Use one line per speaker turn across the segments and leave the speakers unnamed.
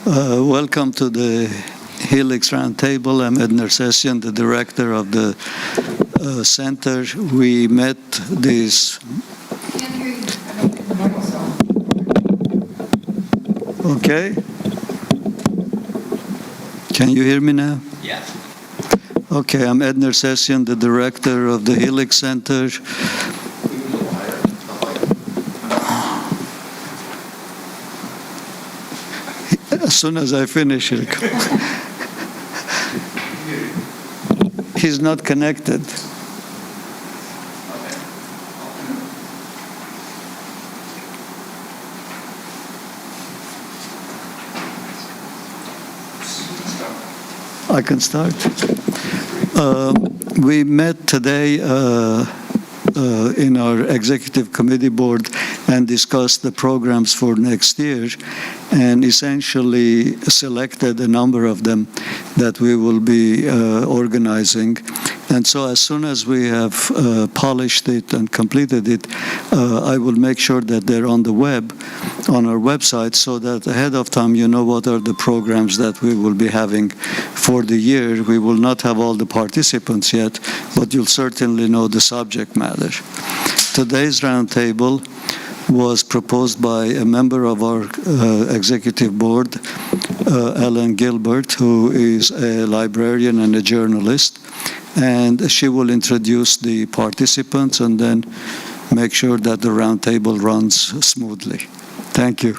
Welcome to the Helix Roundtable. I'm Ed Nersessian, the director of the center. We met this.
Can't hear you. The microphone.
Okay. Can you hear me now?
Yeah.
Okay, I'm Ed Nersessian, the director of the Helix Center. As soon as I finish it. He's not connected. I can start. We met today in our executive committee board and discussed the programs for next year, and essentially selected a number of them that we will be organizing. And so as soon as we have polished it and completed it, I will make sure that they're on the web, on our website, so that ahead of time you know what are the programs that we will be having for the year. We will not have all the participants yet, but you'll certainly know the subject matter. Today's roundtable was proposed by a member of our executive board, Ellen Gilbert, who is a librarian and a journalist, and she will introduce the participants and then make sure that the roundtable runs smoothly. Thank you.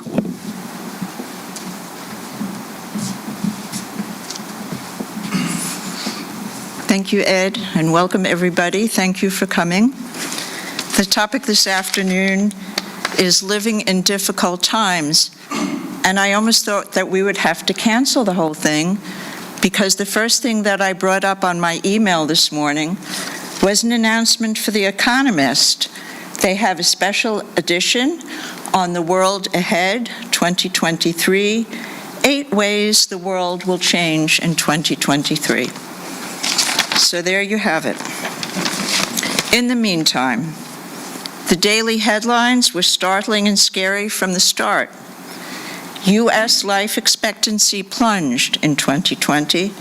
Thank you, Ed, and welcome everybody. Thank you for coming. The topic this afternoon is living in difficult times, and I almost thought that we would have to cancel the whole thing, because the first thing that I brought up on my email this morning was an announcement for the Economist. They have a special edition on the world ahead, 2023, 8 ways the world will change in 2023. So there you have it. In the meantime, the daily headlines were startling and scary from the start. U.S. life expectancy plunged in 2020,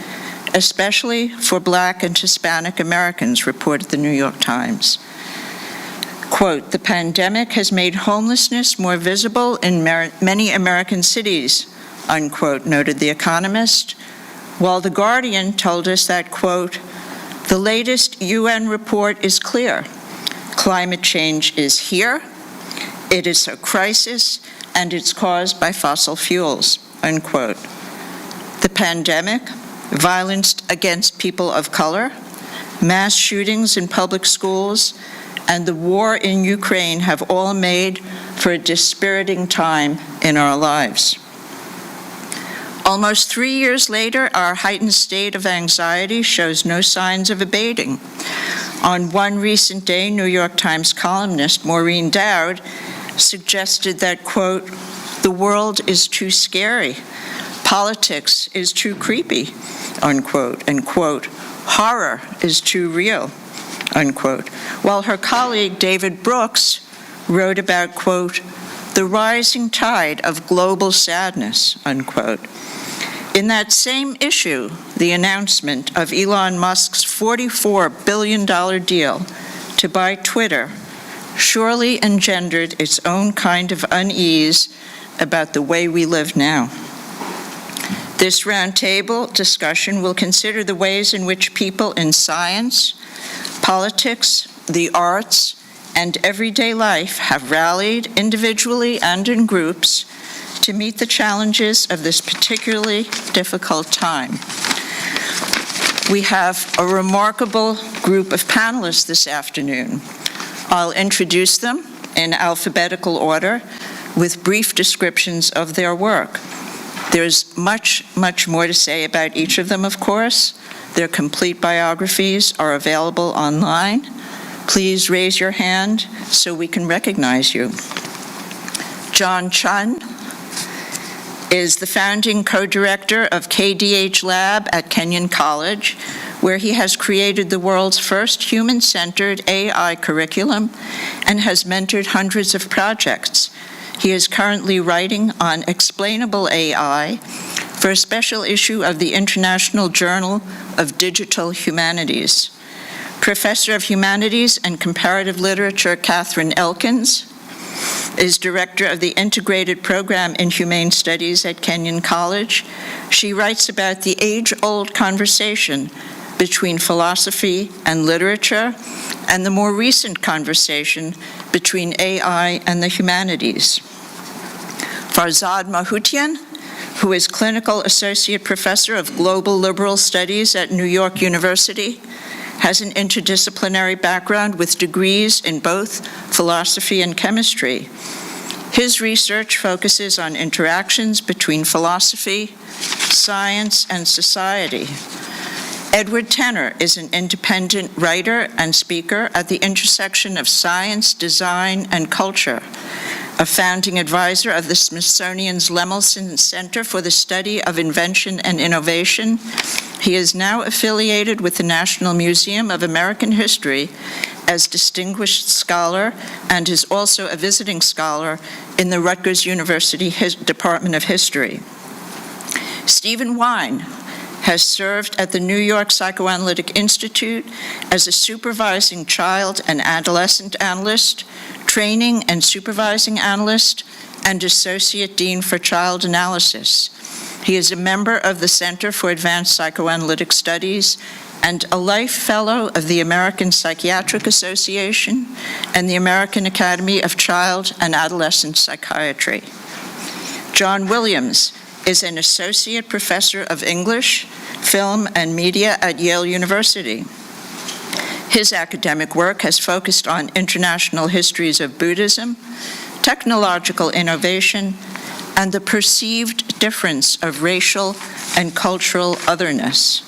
especially for Black and Hispanic Americans, reported the New York Times. Quote, "The pandemic has made homelessness more visible in many American cities," unquote, noted The Economist, while The Guardian told us that, quote, "The latest UN report is clear. Climate change is here. It is a crisis, and it's caused by fossil fuels," unquote. The pandemic, violence against people of color, mass shootings in public schools, and the war in Ukraine have all made for a dispiriting time in our lives. Almost 3 years later, our heightened state of anxiety shows no signs of abating. On one recent day, New York Times columnist Maureen Dowd suggested that, quote, "The world is too scary. Politics is too creepy," unquote, and, quote, "Horror is too real," unquote, while her colleague David Brooks wrote about, quote, "the rising tide of global sadness," unquote. In that same issue, the announcement of Elon Musk's $44 billion deal to buy Twitter surely engendered its own kind of unease about the way we live now. This roundtable discussion will consider the ways in which people in science, politics, the arts, and everyday life have rallied individually and in groups to meet the challenges of this particularly difficult time. We have a remarkable group of panelists this afternoon. I'll introduce them in alphabetical order with brief descriptions of their work. There's much, much more to say about each of them, of course. Their complete biographies are available online. Please raise your hand so we can recognize you. John Chun is the founding co-director of KDH Lab at Kenyon College, where he has created the world's first human-centered AI curriculum and has mentored hundreds of projects, He is currently writing on explainable AI for a special issue of the International Journal of Digital Humanities. Professor of Humanities and Comparative Literature Catherine Elkins is director of the Integrated Program in Humane Studies at Kenyon College. She writes about the age-old conversation between philosophy and literature, and the more recent conversation between AI and the humanities. Farzad Mahutian, who is Clinical Associate Professor of Global Liberal Studies at New York University, has an interdisciplinary background with degrees in both philosophy and chemistry. His research focuses on interactions between philosophy, science, and society. Edward Tenner is an independent writer and speaker at the intersection of science, design, and culture, a founding advisor of the Smithsonian's Lemelson Center for the Study of Invention and Innovation. He is now affiliated with the National Museum of American History as Distinguished Scholar and is also a visiting scholar in the Rutgers University Department of History. Stephen Wine has served at the New York Psychoanalytic Institute as a supervising child and adolescent analyst, training and supervising analyst, and associate dean for child analysis. He is a member of the Center for Advanced Psychoanalytic Studies and a life fellow of the American Psychiatric Association and the American Academy of Child and Adolescent Psychiatry. John Williams is an associate professor of English, film, and media at Yale University. His academic work has focused on international histories of Buddhism, technological innovation, and the perceived difference of racial and cultural otherness.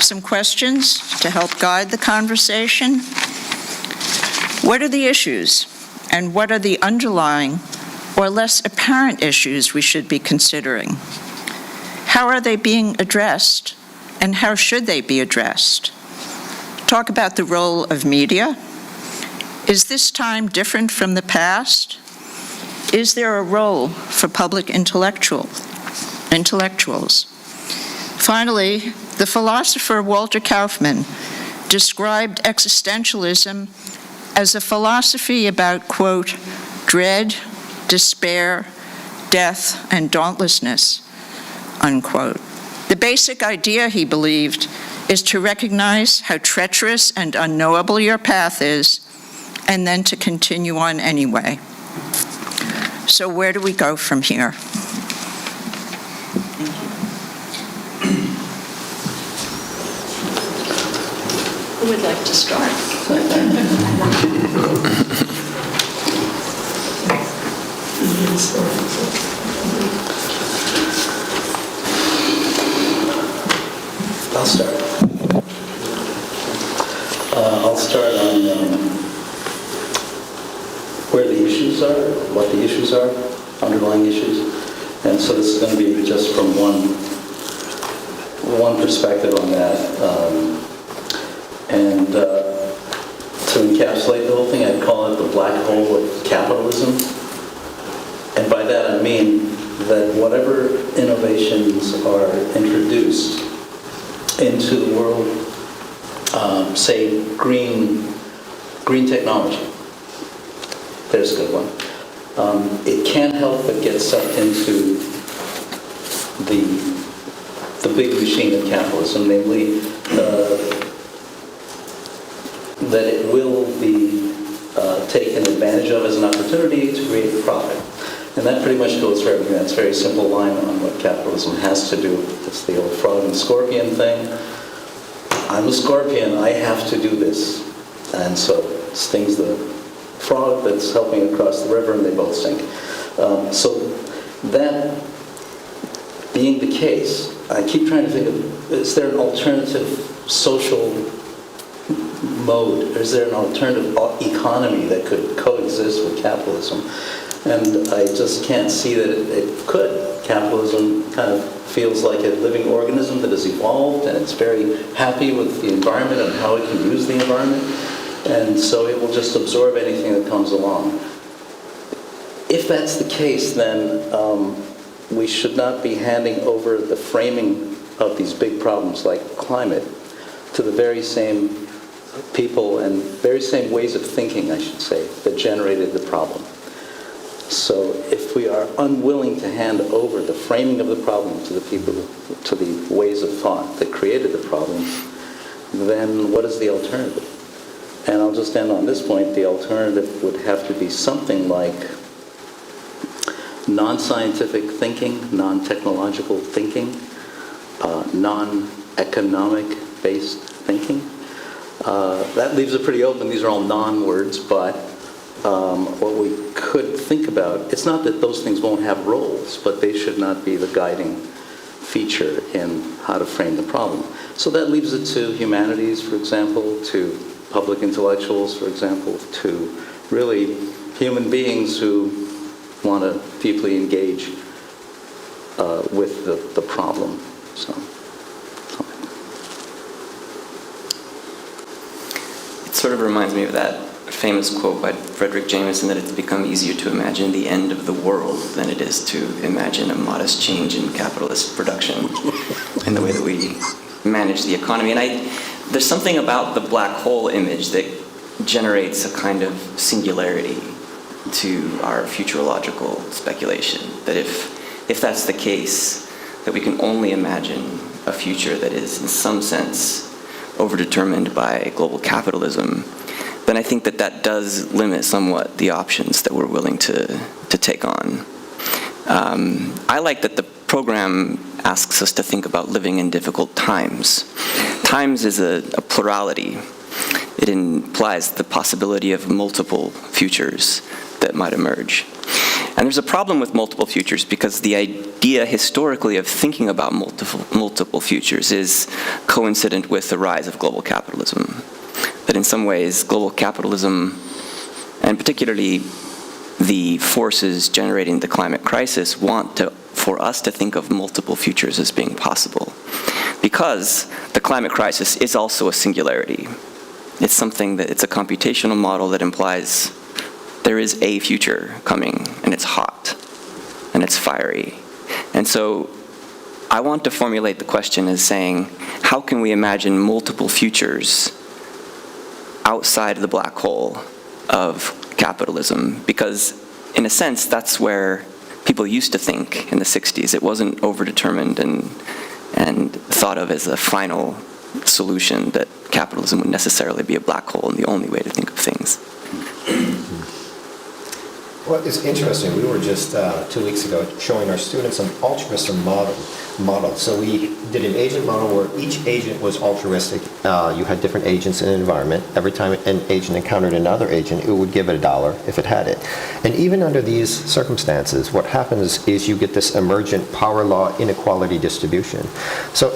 Some questions to help guide the conversation. What are the issues, and what are the underlying or less apparent issues we should be considering? How are they being addressed, and how should they be addressed? Talk about the role of media. Is this time different from the past? Is there a role for public intellectuals? Finally, the philosopher Walter Kaufmann described existentialism as a philosophy about, quote, dread, despair, death, and dauntlessness, unquote. The basic idea, he believed, is to recognize how treacherous and unknowable your path is, and then to continue on anyway. So where do we go from here? Who would like to start?
I'll start. I'll start on where the issues are, what the issues are, underlying issues. And so this is going to be just from one perspective on that. To encapsulate the whole thing, I'd call it the black hole of capitalism. And by that I mean that whatever innovations are introduced into the world, say green technology, there's a good one. It can't help but get sucked into the big machine of capitalism, namely that it will be taken advantage of as an opportunity to create profit. And that pretty much goes for everything. That's a very simple line on what capitalism has to do. It's the old frog and scorpion thing. I'm a scorpion, I have to do this. And so it stings the frog that's helping across the river, and they both sink. So that being the case, I keep trying to think of, is there an alternative social mode? Is there an alternative economy that could coexist with capitalism? And I just can't see that it could. Capitalism kind of feels like a living organism that has evolved, and it's very happy with the environment and how it can use the environment. And so it will just absorb anything that comes along. if that's the case, then we should not be handing over the framing of these big problems like climate to the very same people and very same ways of thinking, I should say, that generated the problem. So if we are unwilling to hand over the framing of the problem to the people, to the ways of thought that created the problem, then what is the alternative? And I'll just end on this point. The alternative would have to be something like non-scientific thinking, non-technological thinking, non-economic-based thinking. That leaves it pretty open. These are all non-words, but what we could think about, it's not that those things won't have roles, but they should not be the guiding feature in how to frame the problem. So that leaves it to humanities, for example, to public intellectuals, for example, to really human beings who want to deeply engage with the problem. So.
It sort of reminds me of that famous quote by Frederick Jameson that it's become easier to imagine the end of the world than it is to imagine a modest change in capitalist production in the way that we manage the economy. And there's something about the black hole image that generates a kind of singularity to our futurological speculation, that if that's the case, that we can only imagine a future that is in some sense overdetermined by global capitalism, then I think that does limit somewhat the options that we're willing to take on. I like that the program asks us to think about living in difficult times. Times is a plurality. It implies the possibility of multiple futures that might emerge. And there's a problem with multiple futures because the idea historically of thinking about multiple futures is coincident with the rise of global capitalism. That in some ways, global capitalism, and particularly the forces generating the climate crisis, want for us to think of multiple futures as being possible. Because the climate crisis is also a singularity. It's a computational model that implies there is a future coming, and it's hot, and it's fiery. And so I want to formulate the question as saying, how can we imagine multiple futures outside of the black hole of capitalism? Because in a sense, that's where people used to think in the 60s. It wasn't overdetermined and thought of as a final solution that capitalism would necessarily be a black hole and the only way to think of things.
Well, it's interesting. We were just 2 weeks ago showing our students an altruistic model. So we did an agent model where each agent was altruistic. You had different agents in an environment. Every time an agent encountered another agent, it would give it $1 if it had it. And even under these circumstances, what happens is you get this emergent power law inequality distribution. So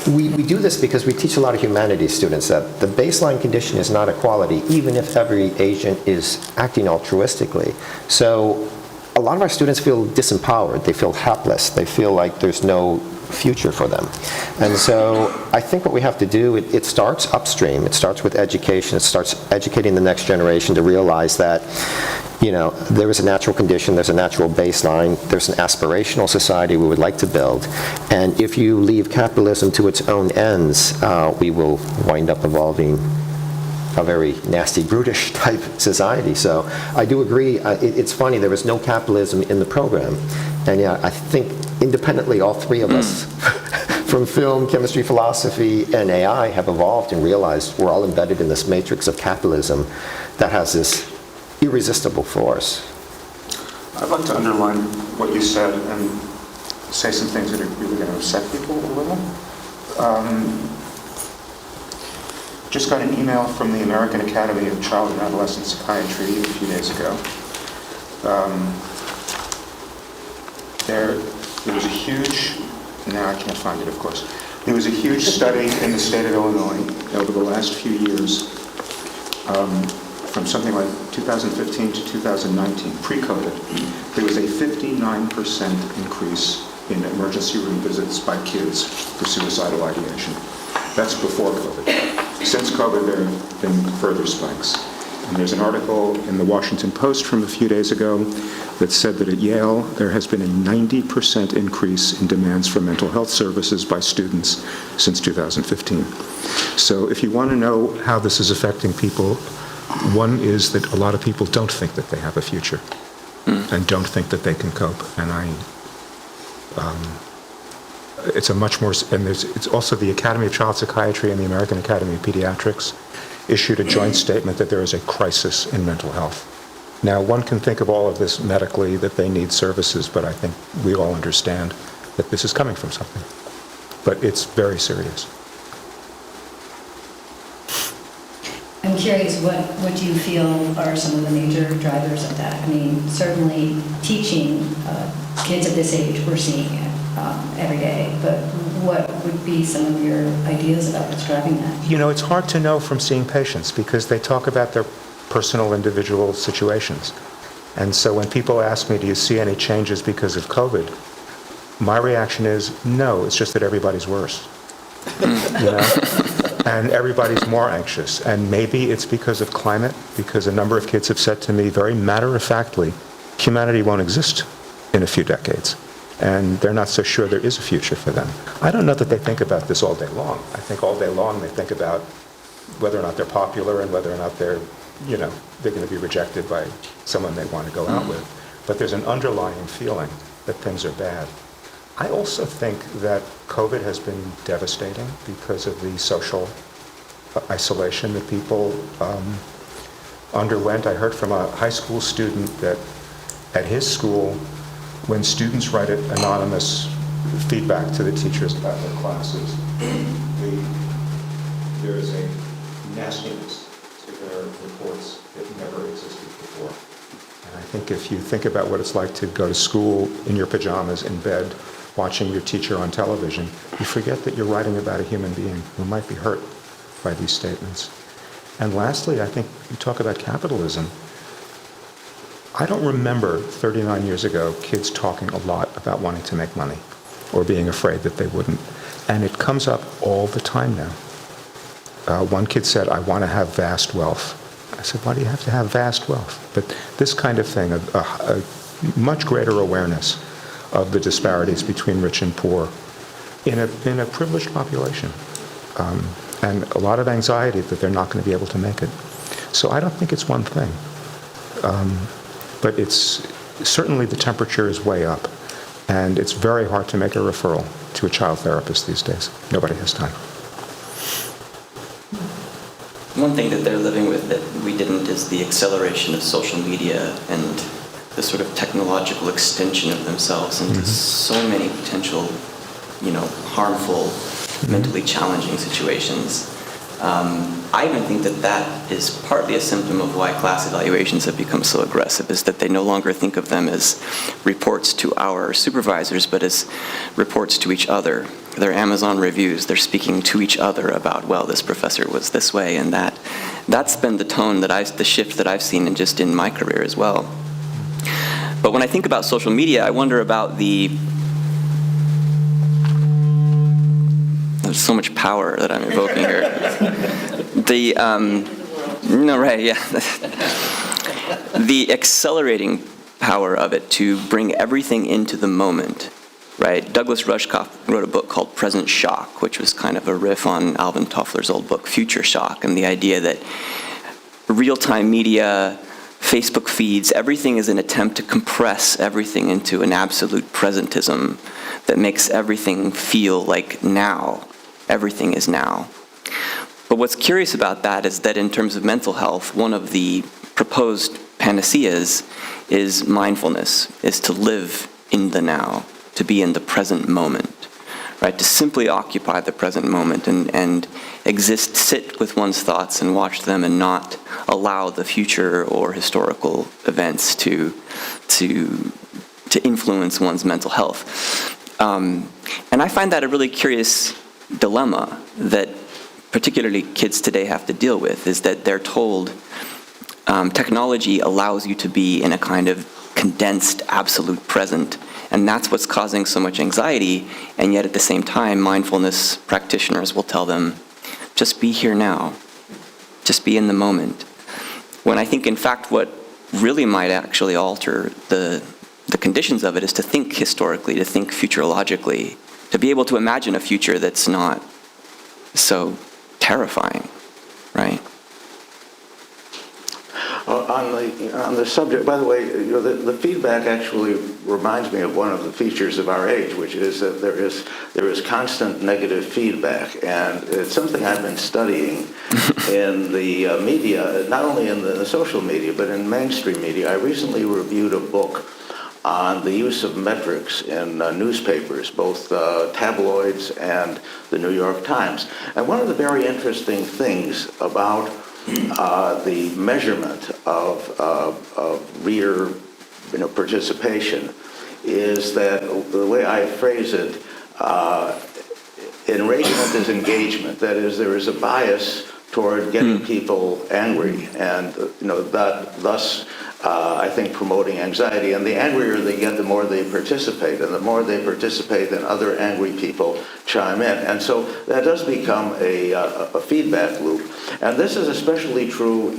we do this because we teach a lot of humanities students that the baseline condition is not equality, even if every agent is acting altruistically. So a lot of our students feel disempowered. They feel helpless. They feel like there's no future for them. And so I think what we have to do, it starts upstream. It starts with education. It starts educating the next generation to realize that, there is a natural condition, there's a natural baseline, there's an aspirational society we would like to build. And if you leave capitalism to its own ends, we will wind up evolving a very nasty, brutish type society. So I do agree. It's funny, there was no capitalism in the program. And yeah, I think independently, all three of us, from film, chemistry, philosophy, and AI, have evolved and realized we're all embedded in this matrix of capitalism that has this irresistible force.
I'd like to underline what you said and say some things that are really going to upset people a little. Just got an email from the American Academy of Child and Adolescent Psychiatry a few days ago. There was a huge, now I can't find it, of course. There was a huge study in the state of Illinois over the last few years, from something like 2015 to 2019, pre-COVID. There was a 59% increase in emergency room visits by kids for suicidal ideation. That's before COVID. Since COVID, there have been further spikes. And there's an article in the Washington Post from a few days ago that said that at Yale, there has been a 90% increase in demands for mental health services by students since 2015. So if you want to know how this is affecting people, one is that a lot of people don't think that they have a future and don't think that they can cope. And it's a much more, and it's also the Academy of Child Psychiatry and the American Academy of Pediatrics issued a joint statement that there is a crisis in mental health. Now, one can think of all of this medically, that they need services, but I think we all understand that this is coming from something. But it's very serious.
I'm curious, what do you feel are some of the major drivers of that? I mean, certainly teaching kids of this age, we're seeing it every day, but what would be some of your ideas about what's driving that?
You know, it's hard to know from seeing patients because they talk about their personal individual situations. And so when people ask me, do you see any changes because of COVID? My reaction is, no, it's just that everybody's worse. You know? And everybody's more anxious. And maybe it's because of climate, because a number of kids have said to me very matter-of-factly, humanity won't exist in a few decades. And they're not so sure there is a future for them. I don't know that they think about this all day long. I think all day long they think about whether or not they're popular and whether or not they're going to be rejected by someone they want to go out with. But there's an underlying feeling that things are bad. I also think that COVID has been devastating because of the social isolation that people underwent. I heard from a high school student that at his school, when students write anonymous feedback to the teachers about their classes, there is a nastiness to their reports that never existed before. And I think if you think about what it's like to go to school in your pajamas in bed, watching your teacher on television, you forget that you're writing about a human being who might be hurt by these statements. And lastly, I think you talk about capitalism. I don't remember 39 years ago kids talking a lot about wanting to make money or being afraid that they wouldn't. And it comes up all the time now. One kid said, I want to have vast wealth. I said, why do you have to have vast wealth? But this kind of thing, a much greater awareness of the disparities between rich and poor in a privileged population. And a lot of anxiety that they're not going to be able to make it. So I don't think it's one thing. But it's certainly the temperature is way up. And it's very hard to make a referral to a child therapist these days. Nobody has time.
One thing that they're living with that we didn't is the acceleration of social media and the sort of technological extension of themselves into so many potential, harmful, mentally challenging situations. I even think that is partly a symptom of why class evaluations have become so aggressive, is that they no longer think of them as reports to our supervisors, but as reports to each other. They're Amazon reviews. They're speaking to each other about, well, this professor was this way and that. That's been the tone the shift that I've seen in my career as well. But when I think about social media, I wonder about there's so much power that I'm evoking here. The accelerating power of it to bring everything into the moment, right? Douglas Rushkoff wrote a book called Present Shock, which was kind of a riff on Alvin Toffler's old book, Future Shock, and the idea that real-time media, Facebook feeds, everything is an attempt to compress everything into an absolute presentism that makes everything feel like now. Everything is now. But what's curious about that is that in terms of mental health, one of the proposed panaceas is mindfulness, is to live in the now, to be in the present moment, right? To simply occupy the present moment and sit with one's thoughts and watch them and not allow the future or historical events to influence one's mental health. And I find that a really curious dilemma that particularly kids today have to deal with, is that they're told technology allows you to be in a kind of condensed absolute present, and that's what's causing so much anxiety, and yet at the same time mindfulness practitioners will tell them, just be here now, just be in the moment. When I think, in fact, what really might actually alter the conditions of it is to think historically, to think futurologically, to be able to imagine a future that's not so terrifying, right?
On the subject, by the way, the feedback actually reminds me of one of the features of our age, which is that there is constant negative feedback, and it's something I've been studying in the media, not only in the social media, but in mainstream media. I recently reviewed a book on the use of metrics in newspapers, both tabloids and the New York Times. And one of the very interesting things about the measurement of reader participation is that the way I phrase it, enragement is engagement. That is, there is a bias toward getting people angry, and thus I think promoting anxiety. And the angrier they get, the more they participate, and the more they participate, then other angry people chime in, and so that does become a feedback loop. And this is especially true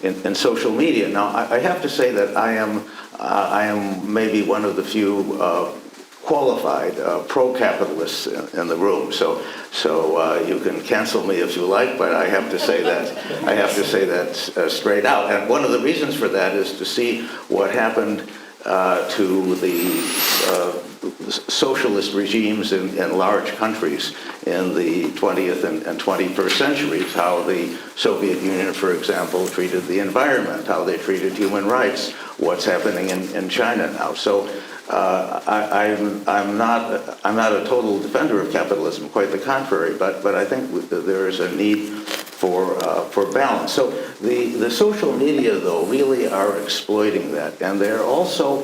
in social media. Now, I have to say that I am maybe one of the few qualified pro-capitalists in the room. So you can cancel me if you like, but I have to say that straight out. And one of the reasons for that is to see what happened to the socialist regimes in large countries in the 20th and 21st centuries, how the Soviet Union, for example, treated the environment, how they treated human rights, what's happening in China now. So I'm not a total defender of capitalism, quite the contrary, but I think there is a need for balance. So the social media, though, really are exploiting that, and they're also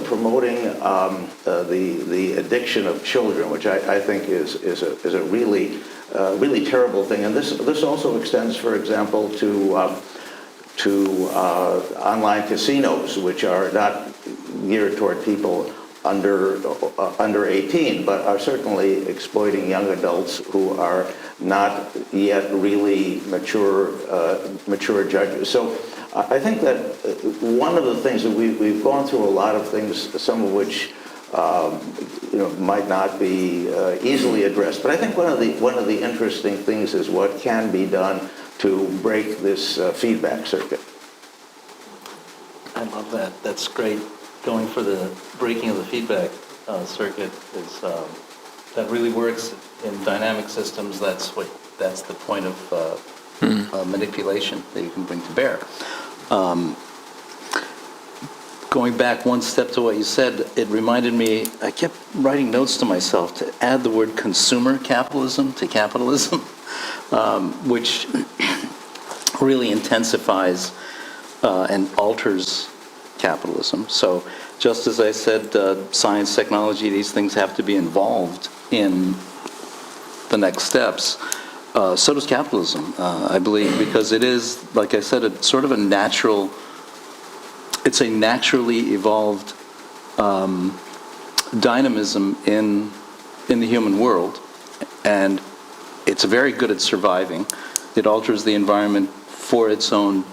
promoting the addiction of children, which I think is a really terrible thing. And this also extends, for example, to online casinos, which are not geared toward people under 18, but are certainly exploiting young adults who are not yet really mature judges. So I think that one of the things that we've gone through a lot of things, some of which might not be easily addressed, but I think one of the interesting things is what can be done to break this feedback circuit.
I love that. That's great. Going for the breaking of the feedback circuit is that really works in dynamic systems. That's the point of manipulation that you can bring to bear. Going back one step to what you said, it reminded me, I kept writing notes to myself to add the word consumer capitalism to capitalism, which really intensifies and alters capitalism. So just as I said, science, technology, these things have to be involved in the next steps. So does capitalism, I believe, because it is, like I said, it's sort of it's a naturally evolved dynamism in the human world, and it's very good at surviving. It alters the environment for its own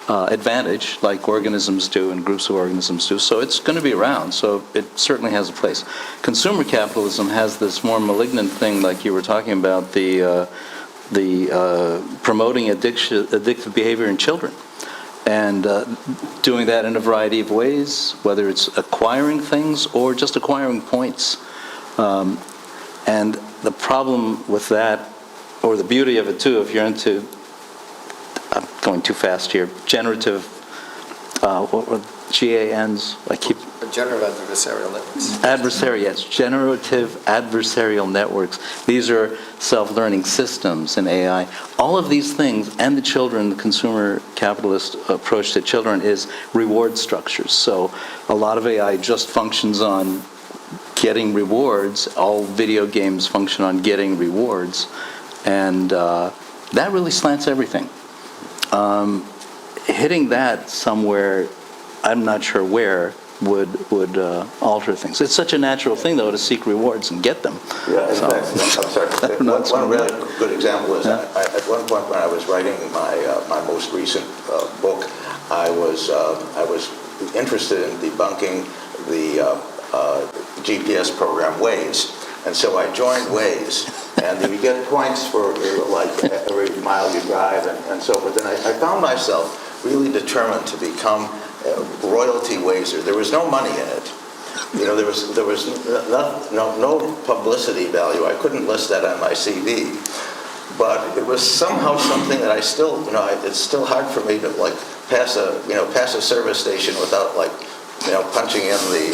advantage, like organisms do and groups of organisms do. So it's going to be around. So it certainly has a place. Consumer capitalism has this more malignant thing, like you were talking about, the promoting addictive behavior in children, and doing that in a variety of ways, whether it's acquiring things or just acquiring points. And the problem with that, or the beauty of it too, if you're into, I'm going too fast here, generative, GANs, I keep...
Generative adversarial networks.
Yes, generative adversarial networks. These are self-learning systems in AI. All of these things, and the children, the consumer capitalist approach to children is reward structures. So a lot of AI just functions on getting rewards. All video games function on getting rewards. And that really slants everything. Hitting that somewhere, I'm not sure where, would alter things. It's such a natural thing, though, to seek rewards and get them.
Yeah, in
So-
fact, I'm sorry. One really good example is at one point when I was writing my most recent book, I was interested in debunking the GPS program Waze. And so I joined Waze, and you get points for like every mile you drive and so forth. And I found myself really determined to become a royalty Wazer. There was no money in it. You know, there was no publicity value. I couldn't list that on my CV. But it was somehow something that I still, it's still hard for me to like pass a service station without like, punching in the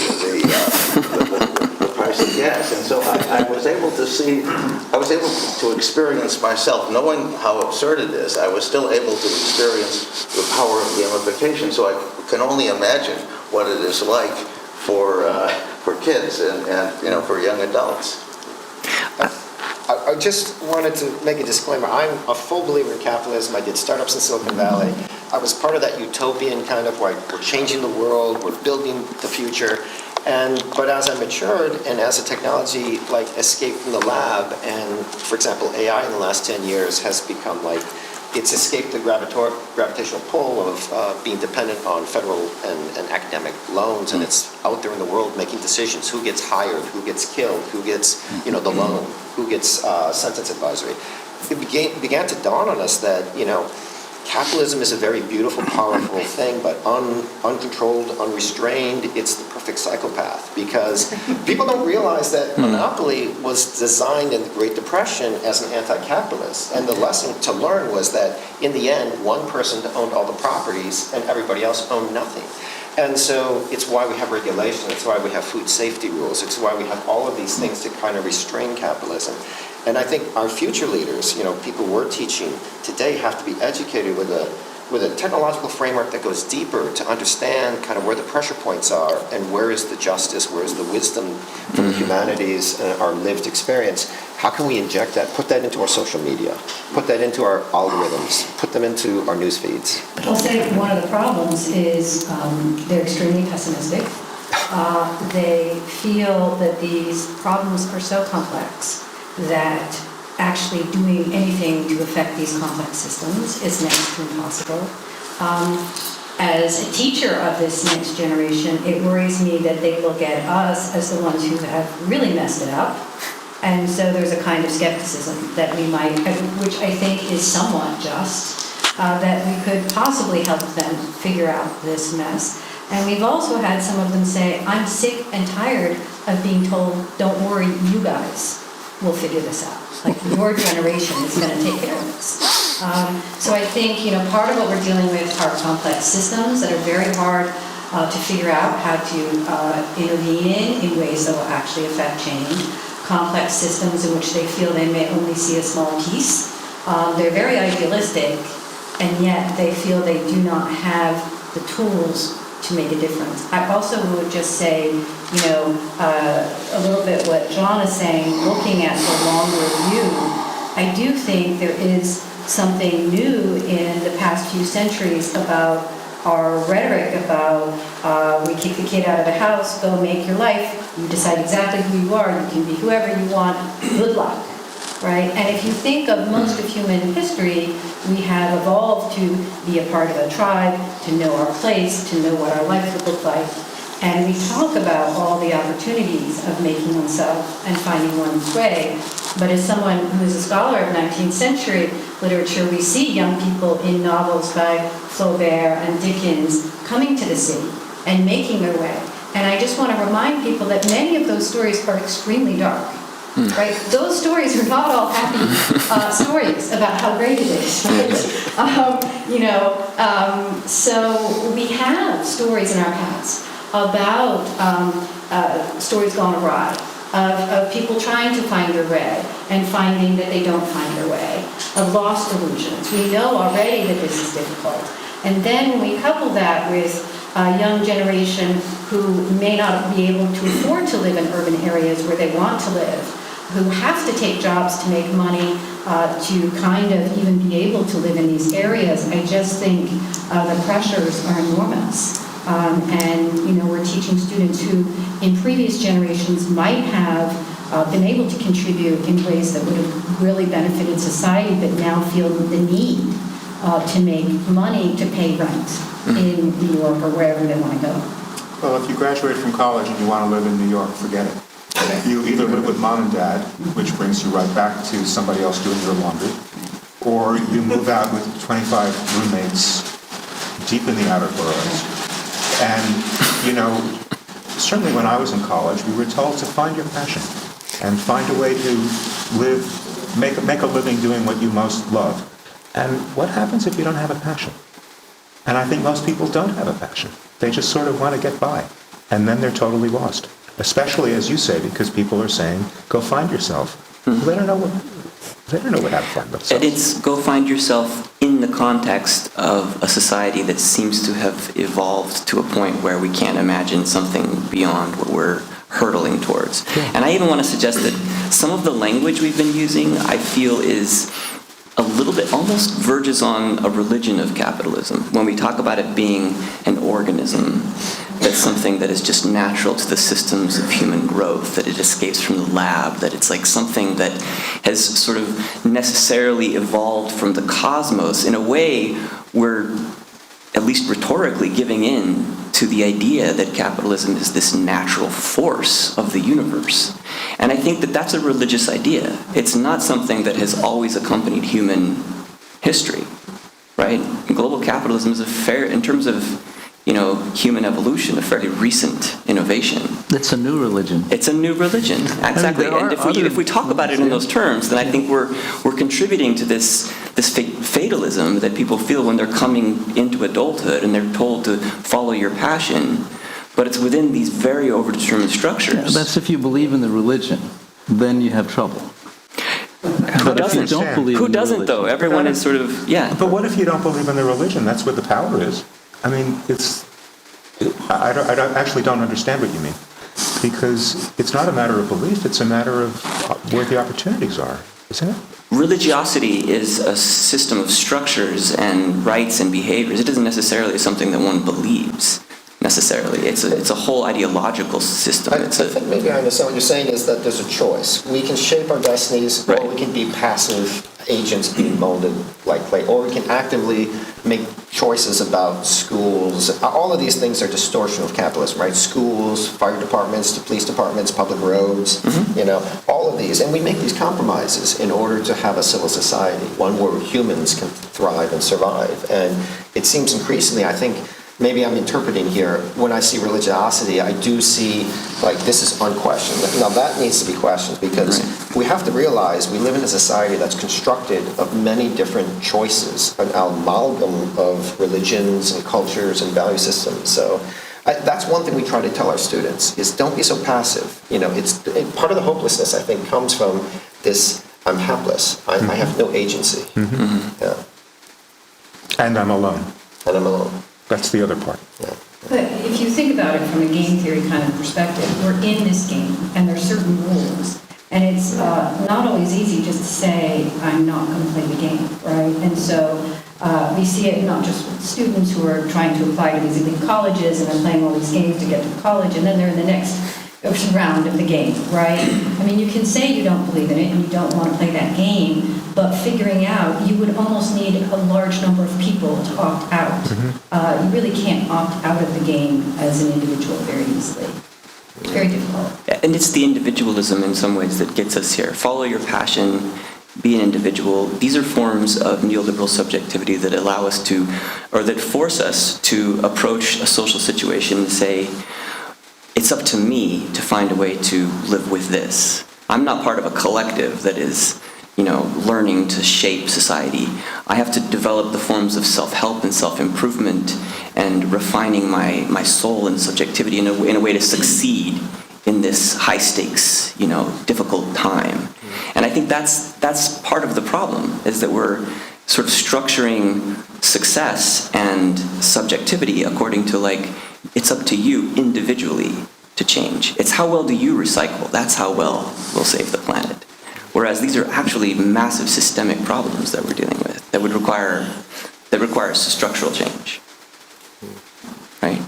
price of gas. And so I was able to experience myself, knowing how absurd it is, I was still able to experience the power of gamification. So I can only imagine what it is like for kids and for young adults.
I just wanted to make a disclaimer. I'm a full believer in capitalism. I did startups in Silicon Valley. I was part of that utopian kind of like, we're changing the world, we're building the future. But as I matured and as the technology like escaped from the lab, and for example, AI in the last 10 years has become like, it's escaped the gravitational pull of being dependent on federal and academic loans, and it's out there in the world making decisions. Who gets hired, who gets killed, who gets the loan, who gets sentence advisory. It began to dawn on us that, capitalism is a very beautiful, powerful thing, but uncontrolled, unrestrained, it's the perfect psychopath, because people don't realize that monopoly was designed in the Great Depression as an anti-capitalist. And the lesson to learn was that in the end, one person owned all the properties and everybody else owned nothing. And so it's why we have regulation, it's why we have food safety rules, it's why we have all of these things to kind of restrain capitalism. And I think our future leaders, people we're teaching today, have to be educated with a technological framework that goes deeper to understand kind of where the pressure points are and where is the justice, where is the wisdom for the humanities and our lived experience. How can we inject that, put that into our social media, put that into our algorithms, put them into our news feeds?
I'll say one of the problems is they're extremely pessimistic. They feel that these problems are so complex that actually doing anything to affect these complex systems is next to impossible. As a teacher of this next generation, it worries me that they look at us as the ones who have really messed it up. And so there's a kind of skepticism that we might, which I think is somewhat just, that we could possibly help them figure out this mess. And we've also had some of them say, I'm sick and tired of being told, don't worry, you guys will figure this out. Like your generation is going to take care of this. So I think, part of what we're dealing with are complex systems that are very hard to figure out how to intervene in ways that will actually affect change. Complex systems in which they feel they may only see a small piece. They're very idealistic, and yet they feel they do not have the tools to make a difference. I also would just say, a little bit what John is saying, looking at the longer view, I do think there is something new in the past few centuries about our rhetoric about we kick the kid out of the house, go make your life, you decide exactly who you are, you can be whoever you want, good luck, right? And if you think of most of human history, we have evolved to be a part of a tribe, to know our place, to know what our life would look like. And we talk about all the opportunities of making oneself and finding one's way. But as someone who is a scholar of 19th century literature, we see young people in novels by Flaubert and Dickens coming to the city and making their way. And I just want to remind people that many of those stories are extremely dark. Right? Those stories are not all happy stories about how great it is. Right? So we have stories in our past about stories gone awry, of people trying to find their way and finding that they don't find their way, of lost illusions. We know already that this is difficult. And then when we couple that with a young generation who may not be able to afford to live in urban areas where they want to live, who have to take jobs to make money to kind of even be able to live in these areas, I just think the pressures are enormous. And, we're teaching students who in previous generations might have been able to contribute in ways that would have really benefited society, but now feel the need to make money to pay rent in New York or wherever they want to go.
Well, if you graduate from college and you want to live in New York, forget it. You either live with mom and dad, which brings you right back to somebody else doing your laundry, or you move out with 25 roommates deep in the outer boroughs. And, certainly when I was in college, we were told to find your passion and find a way to live, make a living doing what you most love. And what happens if you don't have a passion? And I think most people don't have a passion. They just sort of want to get by. And then they're totally lost. Especially, as you say, because people are saying, go find yourself. They don't know how to find themselves.
And it's go find yourself in the context of a society that seems to have evolved to a point where we can't imagine something beyond what we're hurtling towards. Yeah. And I even want to suggest that some of the language we've been using, I feel, is a little bit, almost verges on a religion of capitalism. When we talk about it being an organism, that's something that is just natural to the systems of human growth, that it escapes from the lab, that it's like something that has sort of necessarily evolved from the cosmos. In a way, we're, at least rhetorically, giving in to the idea that capitalism is this natural force of the universe. And I think that that's a religious idea. It's not something that has always accompanied human history, right? And global capitalism is in terms of, human evolution, a fairly recent innovation.
It's a new religion.
It's a new religion, exactly. And if we talk about it in those terms, then I think we're contributing to this fatalism that people feel when they're coming into adulthood and they're told to follow your passion, but it's within these very overdetermined structures.
Yeah, that's if you believe in the religion, then you have trouble.
Who doesn't? Who doesn't, though? Everyone is sort of, yeah.
But what if you don't believe in the religion? That's where the power is. I mean, I actually don't understand what you mean. Because it's not a matter of belief, it's a matter of where the opportunities are, isn't it?
Religiosity is a system of structures and rights and behaviors. It isn't necessarily something that one believes, necessarily. It's a whole ideological system.
I think maybe I understand what you're saying is that there's a choice. We can shape our destinies,
right,
or we can be passive agents being molded like clay, or we can actively make choices about schools. All of these things are distortion of capitalism, right? Schools, fire departments, police departments, public roads, all of these. And we make these compromises in order to have a civil society, one where humans can thrive and survive. And it seems increasingly, I think, maybe I'm interpreting here, when I see religiosity, I do see, this is unquestioned. Now, that needs to be questioned, because we have to realize we live in a society that's constructed of many different choices, an amalgam of religions and cultures and value systems. So that's one thing we try to tell our students, is don't be so passive. Part of the hopelessness, I think, comes from this, I'm hapless. I have no agency.
Mm-hmm.
Yeah.
And I'm alone.
And I'm alone.
That's the other part.
Yeah.
But if you think about it from a game theory kind of perspective, we're in this game, and there's certain rules. And it's not always easy just to say, I'm not going to play the game, right? And so we see it not just with students who are trying to apply to these elite colleges and are playing all these games to get to college, and then they're in the next round of the game, right? I mean, you can say you don't believe in it and you don't want to play that game, but figuring out, you would almost need a large number of people to opt out. Mm-hmm. You really can't opt out of the game as an individual very easily. It's very difficult.
And it's the individualism in some ways that gets us here. Follow your passion, be an individual. These are forms of neoliberal subjectivity that allow us to, or that force us to approach a social situation and say, it's up to me to find a way to live with this. I'm not part of a collective that is, learning to shape society. I have to develop the forms of self-help and self-improvement and refining my soul and subjectivity in a way to succeed in this high-stakes, difficult time. And I think that's part of the problem, is that we're sort of structuring success and subjectivity according to it's up to you individually to change. It's how well do you recycle? That's how well we'll save the planet. Whereas these are actually massive systemic problems that we're dealing with that requires structural change. Right?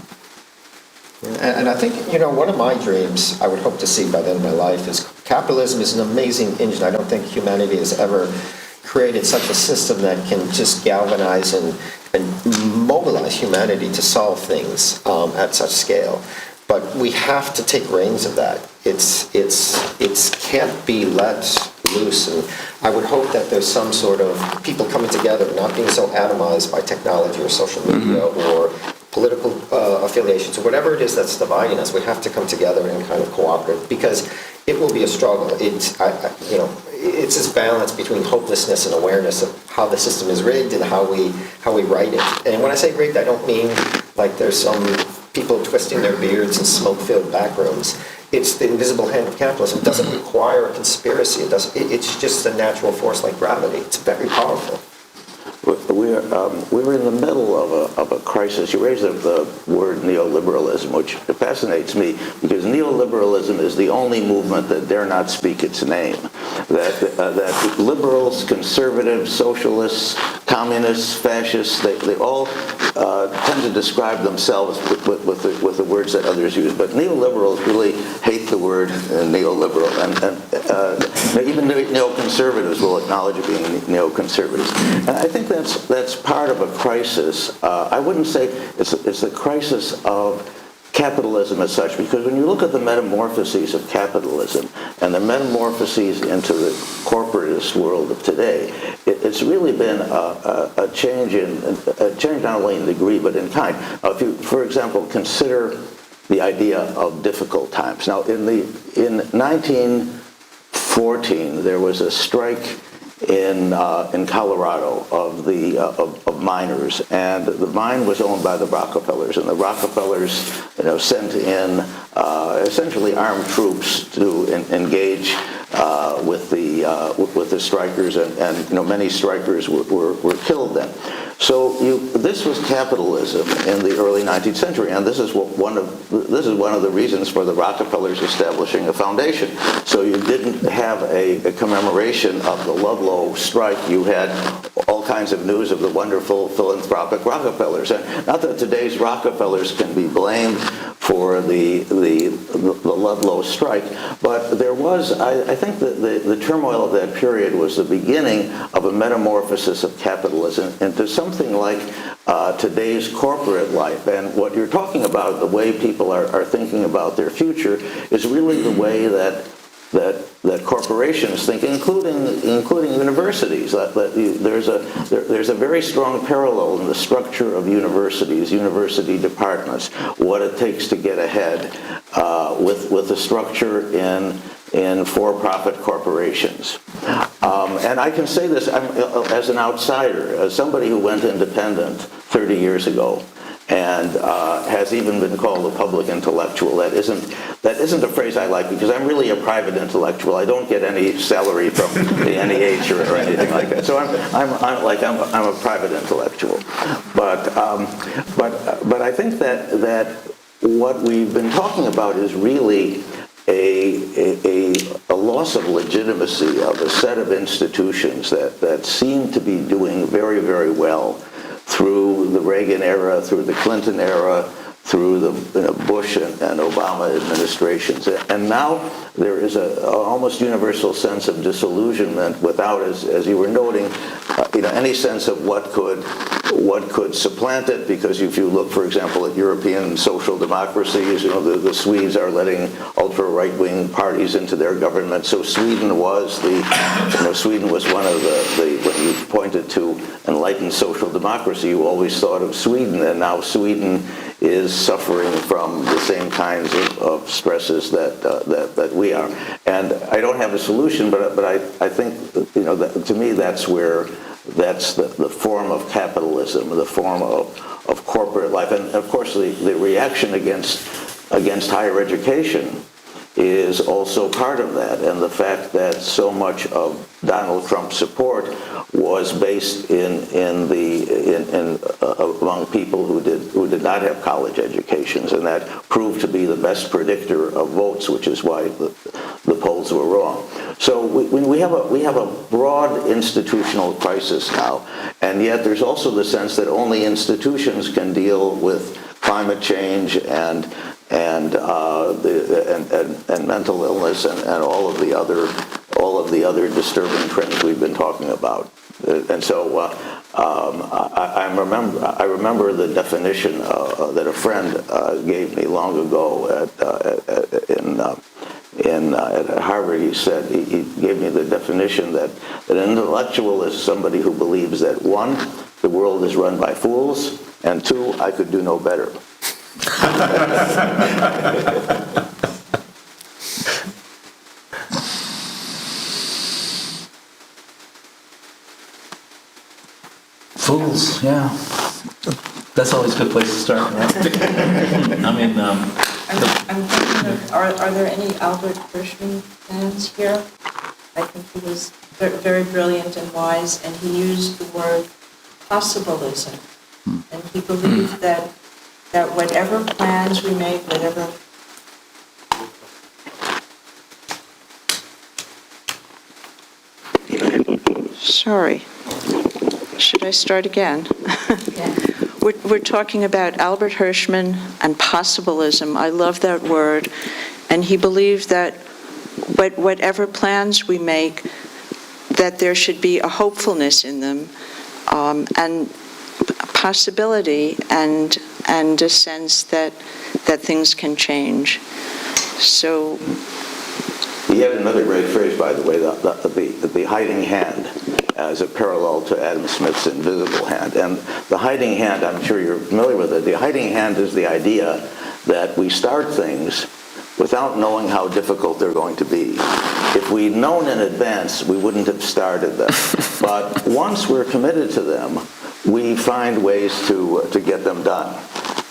And I think, one of my dreams I would hope to see by the end of my life is capitalism is an amazing engine. I don't think humanity has ever created such a system that can just galvanize and mobilize humanity to solve things at such scale. But we have to take reins of that. It can't be let loose. And I would hope that there's some sort of people coming together, not being so atomized by technology or social media or political affiliations or whatever it is that's dividing us. We have to come together and kind of cooperate, because it will be a struggle. It's this balance between hopelessness and awareness of how the system is rigged and how we write it. And when I say rigged, I don't mean like there's some people twisting their beards in smoke-filled back rooms. It's the invisible hand of capitalism. It doesn't require a conspiracy. It's just a natural force like gravity. It's very powerful.
We were in the middle of a crisis. You raised the word neoliberalism, which fascinates me, because neoliberalism is the only movement that dare not speak its name. That liberals, conservatives, socialists, communists, fascists, they all tend to describe themselves with the words that others use. But neoliberals really hate the word neoliberal, and even neoconservatives will acknowledge it being neoconservatives. And I think that's part of a crisis. I wouldn't say it's a crisis of capitalism as such, because when you look at the metamorphoses of capitalism and the metamorphoses into the corporatist world of today, it's really been a change not only in degree but in kind. If you, for example, consider the idea of difficult times. Now, in 1914, there was a strike in Colorado of miners, and the mine was owned by the Rockefellers, and the Rockefellers, sent in essentially armed troops to engage with the strikers, and many strikers were killed then. So this was capitalism in the early 19th century, and this is one of the reasons for the Rockefellers establishing a foundation. So you didn't have a commemoration of the Ludlow strike. You had all kinds of news of the wonderful philanthropic Rockefellers, and not that today's Rockefellers can be blamed for the Ludlow strike, but there was, I think the turmoil of that period was the beginning of a metamorphosis of capitalism into something like today's corporate life. And what you're talking about, the way people are thinking about their future, is really the way that corporations think, including universities. There's a very strong parallel in the structure of universities, university departments, what it takes to get ahead with the structure in for-profit corporations. And I can say this as an outsider, as somebody who went independent 30 years ago, and has even been called a public intellectual. That isn't a phrase I like, because I'm really a private intellectual. I don't get any salary from the NEH or anything like that. So I'm a private intellectual. But I think that what we've been talking about is really a loss of legitimacy of a set of institutions that seem to be doing very, very well through the Reagan era, through the Clinton era, through the Bush and Obama administrations. And now there is an almost universal sense of disillusionment without, as you were noting, any sense of what could supplant it. Because if you look, for example, at European social democracies, the Swedes are letting ultra-right-wing parties into their government. So Sweden was one of the when you pointed to enlightened social democracy, you always thought of Sweden, and now Sweden is suffering from the same kinds of stresses that we are. And I don't have a solution, but I think that, to me, that's the form of capitalism, the form of corporate life. And of course the reaction against higher education is also part of that, and the fact that so much of Donald Trump's support was based among people who did not have college educations, and that proved to be the best predictor of votes, which is why the polls were wrong. So we have a broad institutional crisis now, and yet there's also the sense that only institutions can deal with climate change and and mental illness and all of the other disturbing trends we've been talking about. And so I remember the definition that a friend gave me long ago at Harvard. He said, he gave me the definition that an intellectual is somebody who believes that, one, the world is run by fools, and two, I could do no better.
Fools, yeah. That's always a good place to start, right? I mean,
I'm thinking of, are there any Albert Hirschman fans here? I think he was very brilliant and wise, and he used the word possibilism. And he believed that whatever plans we make, whatever... Sorry. Should I start again?
Yeah.
We're talking about Albert Hirschman and possibilism. I love that word. And he believed that whatever plans we make, that there should be a hopefulness in them, and possibility, and a sense that things can change. So...
He had another great phrase, by the way, the hiding hand, as a parallel to Adam Smith's invisible hand. And the hiding hand, I'm sure you're familiar with it, the hiding hand is the idea that we start things without knowing how difficult they're going to be. If we'd known in advance, we wouldn't have started them. But once we're committed to them, we find ways to get them done.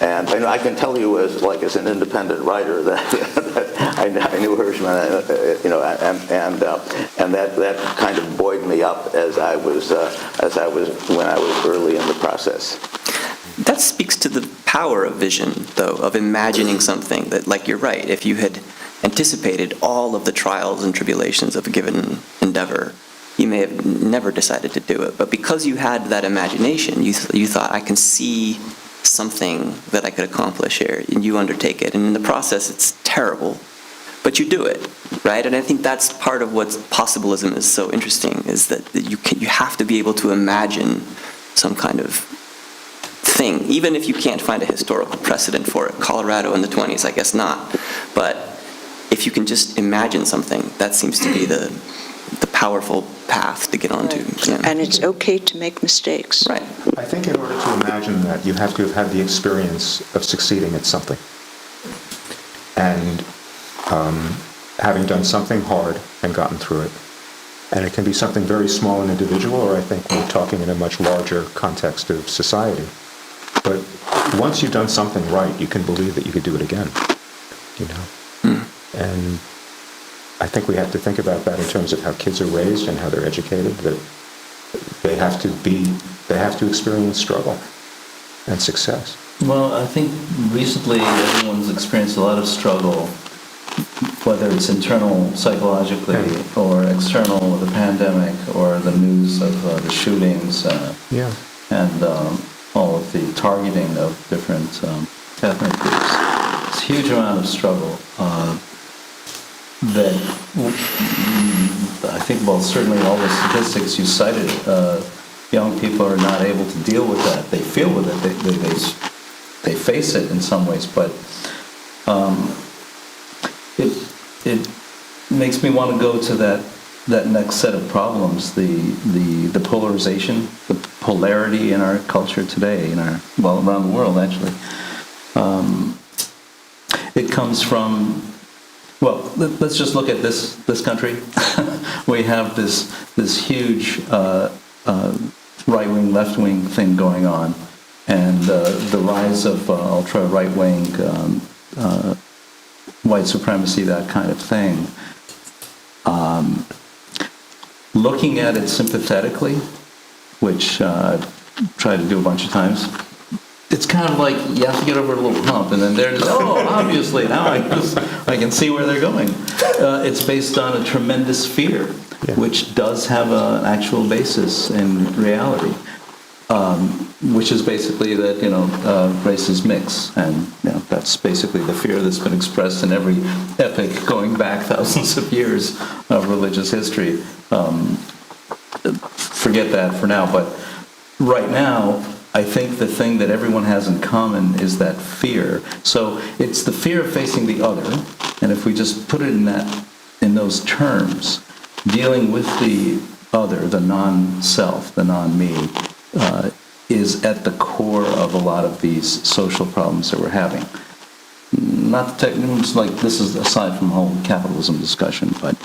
And I can tell you, as an independent writer, that I knew Hirschman, and that kind of buoyed me up when I was early in the process.
That speaks to the power of vision, though, of imagining something that, like, you're right, if you had anticipated all of the trials and tribulations of a given endeavor, you may have never decided to do it. But because you had that imagination, you thought, I can see something that I could accomplish here, and you undertake it. And in the process, it's terrible, but you do it, right? And I think that's part of what possibilism is so interesting, is that you have to be able to imagine some kind of thing, even if you can't find a historical precedent for it. Colorado in the 20s, I guess not. But if you can just imagine something, that seems to be the powerful path to get onto. Yeah.
And it's okay to make mistakes.
Right.
I think in order to imagine that, you have to have had the experience of succeeding at something. And having done something hard and gotten through it. And it can be something very small and individual, or I think we're talking in a much larger context of society. But once you've done something right, you can believe that you could do it again. And I think we have to think about that in terms of how kids are raised and how they're educated, that they have to experience struggle and success.
well, I think recently everyone's experienced a lot of struggle, whether it's internal psychologically or external with the pandemic or the news of the shootings and all of the targeting of different ethnic groups. It's a huge amount of struggle that I think, well, certainly all the statistics you cited, young people are not able to deal with that. They feel with it. They face it in some ways, but it makes me want to go to that next set of problems, the polarization, the polarity in our culture today, around the world actually. It comes from, well, let's just look at this country. We have this huge right-wing, left-wing thing going on, and the rise of ultra-right-wing white supremacy, that kind of thing. Looking at it sympathetically, which I've tried to do a bunch of times, it's kind of like you have to get over a little hump, and then there's, obviously, now I can see where they're going. It's based on a tremendous fear, which does have an actual basis in reality. which is basically that, races mix. And that's basically the fear that's been expressed in every epic going back thousands of years of religious history. Forget that for now, but right now, I think the thing that everyone has in common is that fear. So it's the fear of facing the other, and if we just put it in those terms, dealing with the other, the non-self, the non-me, is at the core of a lot of these social problems that we're having. Not like this is aside from the whole capitalism discussion, but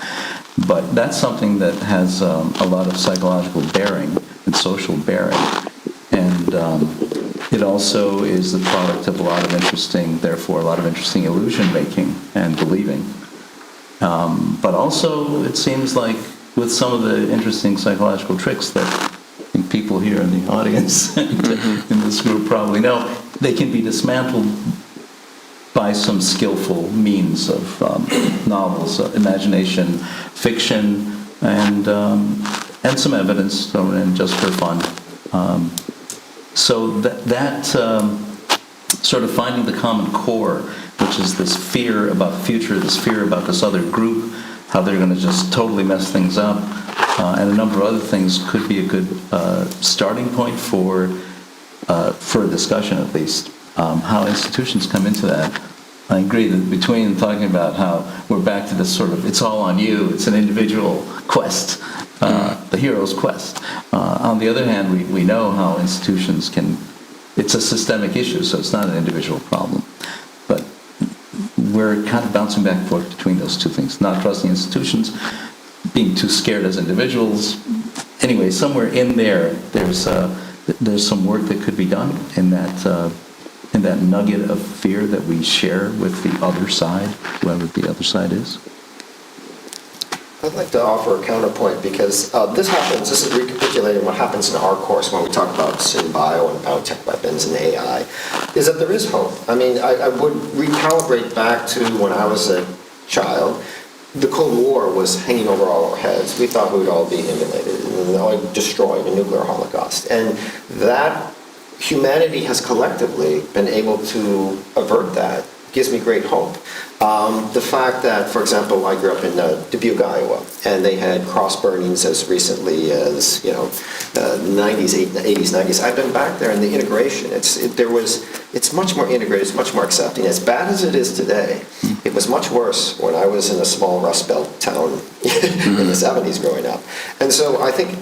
that's something that has a lot of psychological bearing and social bearing, and it also is the product of a lot of interesting illusion making and believing. But also, it seems like with some of the interesting psychological tricks that I think people here in the audience in this group probably know, they can be dismantled by some skillful means of novels, imagination, fiction, and some evidence thrown in just for fun. So that sort of finding the common core, which is this fear about the future, this fear about this other group, how they're going to just totally mess things up, and a number of other things, could be a good starting point for a discussion, at least. How institutions come into that. I agree that between talking about how we're back to this sort of, it's all on you, it's an individual quest, the hero's quest. On the other hand, we know how institutions it's a systemic issue, so it's not an individual problem. But we're kind of bouncing back and forth between those two things, not trusting institutions, being too scared as individuals. Anyway, somewhere in there's some work that could be done in that nugget of fear that we share with the other side, whoever the other side is.
I'd like to offer a counterpoint, because this is recapitulating what happens in our course when we talk about synbio and biotech weapons and AI, is that there is hope. I mean, I would recalibrate back to when I was a child. The Cold War was hanging over all our heads. We thought we would all be immolated and destroyed, a nuclear holocaust. And that humanity has collectively been able to avert that gives me great hope. The fact that, for example, I grew up in Dubuque, Iowa, and they had cross burnings as recently as 90s, 80s, 90s. I've been back there, and the integration, it's much more integrated, it's much more accepting. As bad as it is today, it was much worse when I was in a small Rust Belt town in the 70s growing up. And so I think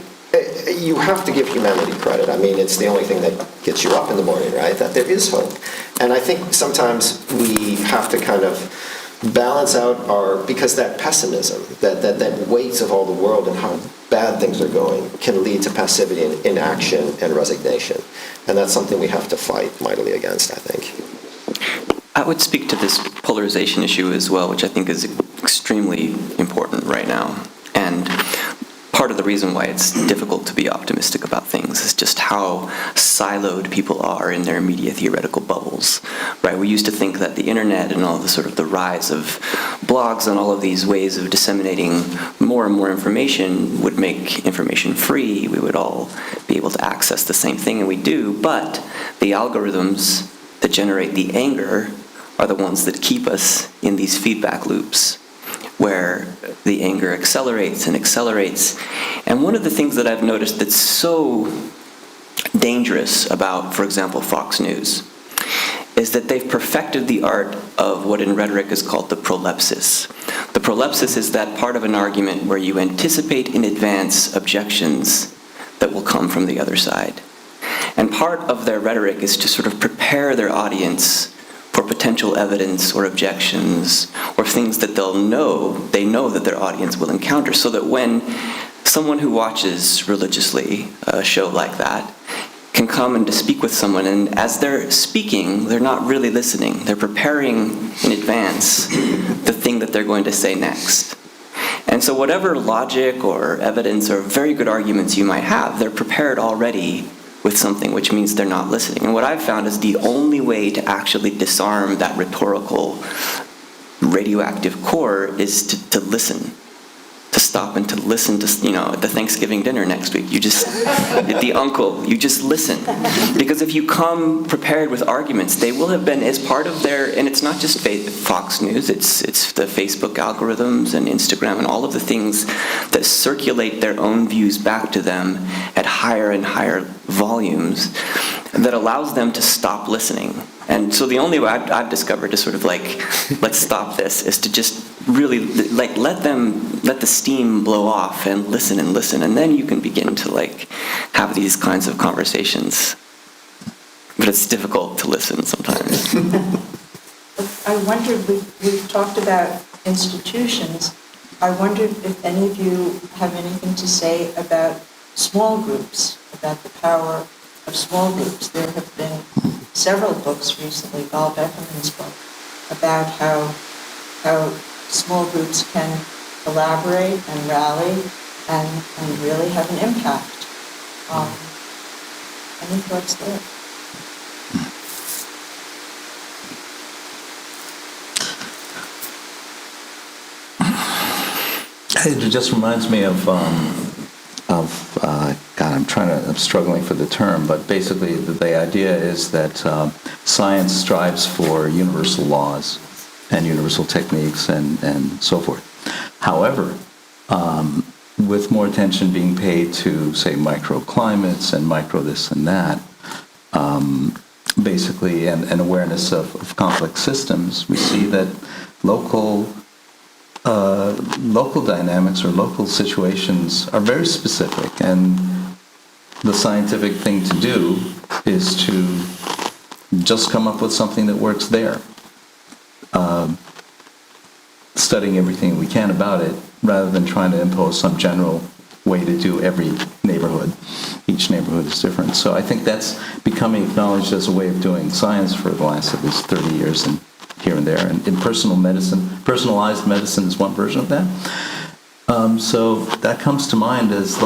you have to give humanity credit. I mean, it's the only thing that gets you up in the morning, right? That there is hope. And I think sometimes we have to kind of balance out because that pessimism, that weight of all the world and how bad things are going can lead to passivity and inaction and resignation. And that's something we have to fight mightily against, I think.
I would speak to this polarization issue as well, which I think is extremely important right now. And part of the reason why it's difficult to be optimistic about things is just how siloed people are in their media theoretical bubbles, right? We used to think that the internet and all the sort of the rise of blogs and all of these ways of disseminating more and more information would make information free. We would all be able to access the same thing, and we do, but the algorithms that generate the anger are the ones that keep us in these feedback loops, where the anger accelerates and accelerates. And one of the things that I've noticed that's so dangerous about, for example, Fox News, is that they've perfected the art of what in rhetoric is called the prolepsis. The prolepsis is that part of an argument where you anticipate in advance objections that will come from the other side. And part of their rhetoric is to sort of prepare their audience for potential evidence or objections or things that they know that their audience will encounter, so that when someone who watches religiously a show like that can come and to speak with someone, and as they're speaking, they're not really listening. They're preparing in advance the thing that they're going to say next. And so whatever logic or evidence or very good arguments you might have, they're prepared already with something, which means they're not listening. And what I've found is the only way to actually disarm that rhetorical radioactive core is to listen, stop and to listen to, at the Thanksgiving dinner next week. You just, at the uncle, you just listen. Because if you come prepared with arguments, they will have been as part of their, and it's not just Fox News, it's the Facebook algorithms and Instagram and all of the things that circulate their own views back to them at higher and higher volumes that allows them to stop listening. And so the only way I've discovered to sort of let's stop this is to just really let the steam blow off and listen, and then you can begin to have these kinds of conversations. But it's difficult to listen sometimes.
I wondered, we've talked about institutions. I wondered if any of you have anything to say about small groups, about the power of small groups. There have been several books recently, Val Beckerman's book, about how small groups can collaborate and rally and really have an impact. Any thoughts there?
It just reminds me of I'm struggling for the term, but basically the idea is that science strives for universal laws and universal techniques and so forth. However, with more attention being paid to, say, microclimates and micro this and that, basically, and awareness of complex systems, we see that local dynamics or local situations are very specific, and the scientific thing to do is to just come up with something that works there, studying everything we can about it rather than trying to impose some general way to do every neighborhood. Each neighborhood is different. So I think that's becoming acknowledged as a way of doing science for the last at least 30 years and here and there. And in personal medicine, personalized medicine is one version of that. So that comes to mind as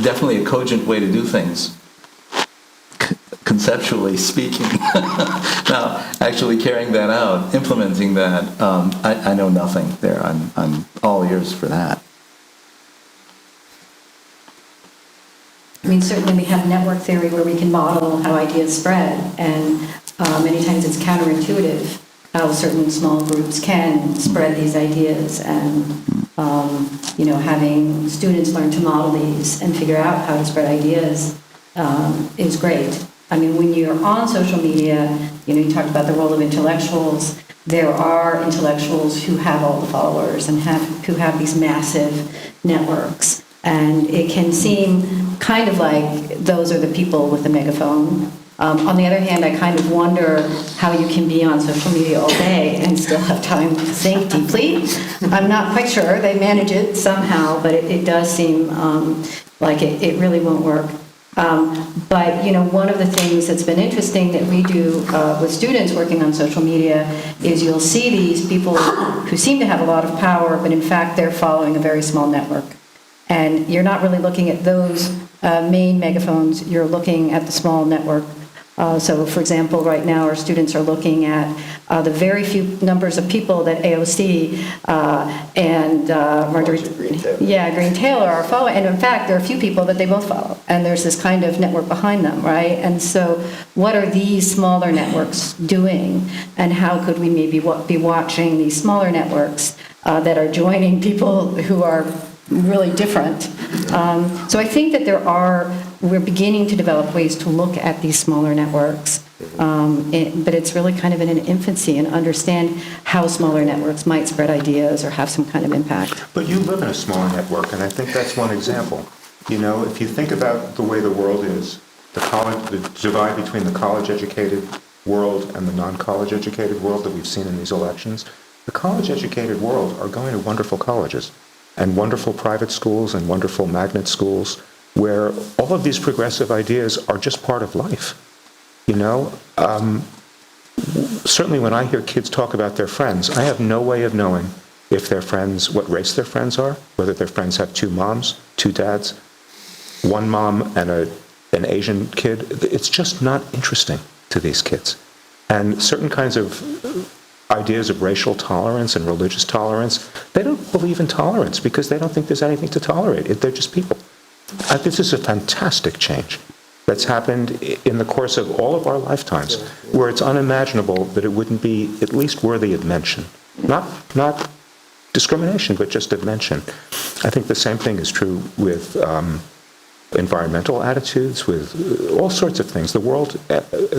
definitely a cogent way to do things, conceptually speaking. Now, actually carrying that out, implementing that, I know nothing there. I'm all ears for that.
I mean, certainly we have network theory where we can model how ideas spread, and many times it's counterintuitive how certain small groups can spread these ideas, and having students learn to model these and figure out how to spread ideas is great. I mean, when you're on social media, you talked about the role of intellectuals. There are intellectuals who have all the followers and who have these massive networks. And it can seem kind of like those are the people with the megaphone. On the other hand, I kind of wonder how you can be on social media all day and still have time to think deeply. I'm not quite sure. They manage it somehow, but it does seem like it really won't work. But one of the things that's been interesting that we do with students working on social media is you'll see these people who seem to have a lot of power, but in fact they're following a very small network. And you're not really looking at those main megaphones, you're looking at the small network. So, for example, right now our students are looking at the very few numbers of people that AOC and Green Taylor are following. And in fact, there are a few people that they both follow. And there's this kind of network behind them, right? And so what are these smaller networks doing? And how could we maybe be watching these smaller networks that are joining people who are really different? So I think that we're beginning to develop ways to look at these smaller networks, but it's really kind of in an infancy, and understand how smaller networks might spread ideas or have some kind of impact.
But you live in a smaller network, and I think that's one example. If you think about the way the world is, the divide between the college-educated world and the non-college-educated world that we've seen in these elections, the college-educated world are going to wonderful colleges and wonderful private schools and wonderful magnet schools where all of these progressive ideas are just part of life. Certainly when I hear kids talk about their friends, I have no way of knowing if their friends, what race their friends are, whether their friends have two moms, two dads, one mom and an Asian kid. It's just not interesting to these kids. And certain kinds of ideas of racial tolerance and religious tolerance, they don't believe in tolerance because they don't think there's anything to tolerate. They're just people. This is a fantastic change that's happened in the course of all of our lifetimes, where it's unimaginable that it wouldn't be at least worthy of mention. Not discrimination, but just of mention. I think the same thing is true with environmental attitudes, with all sorts of things. The world,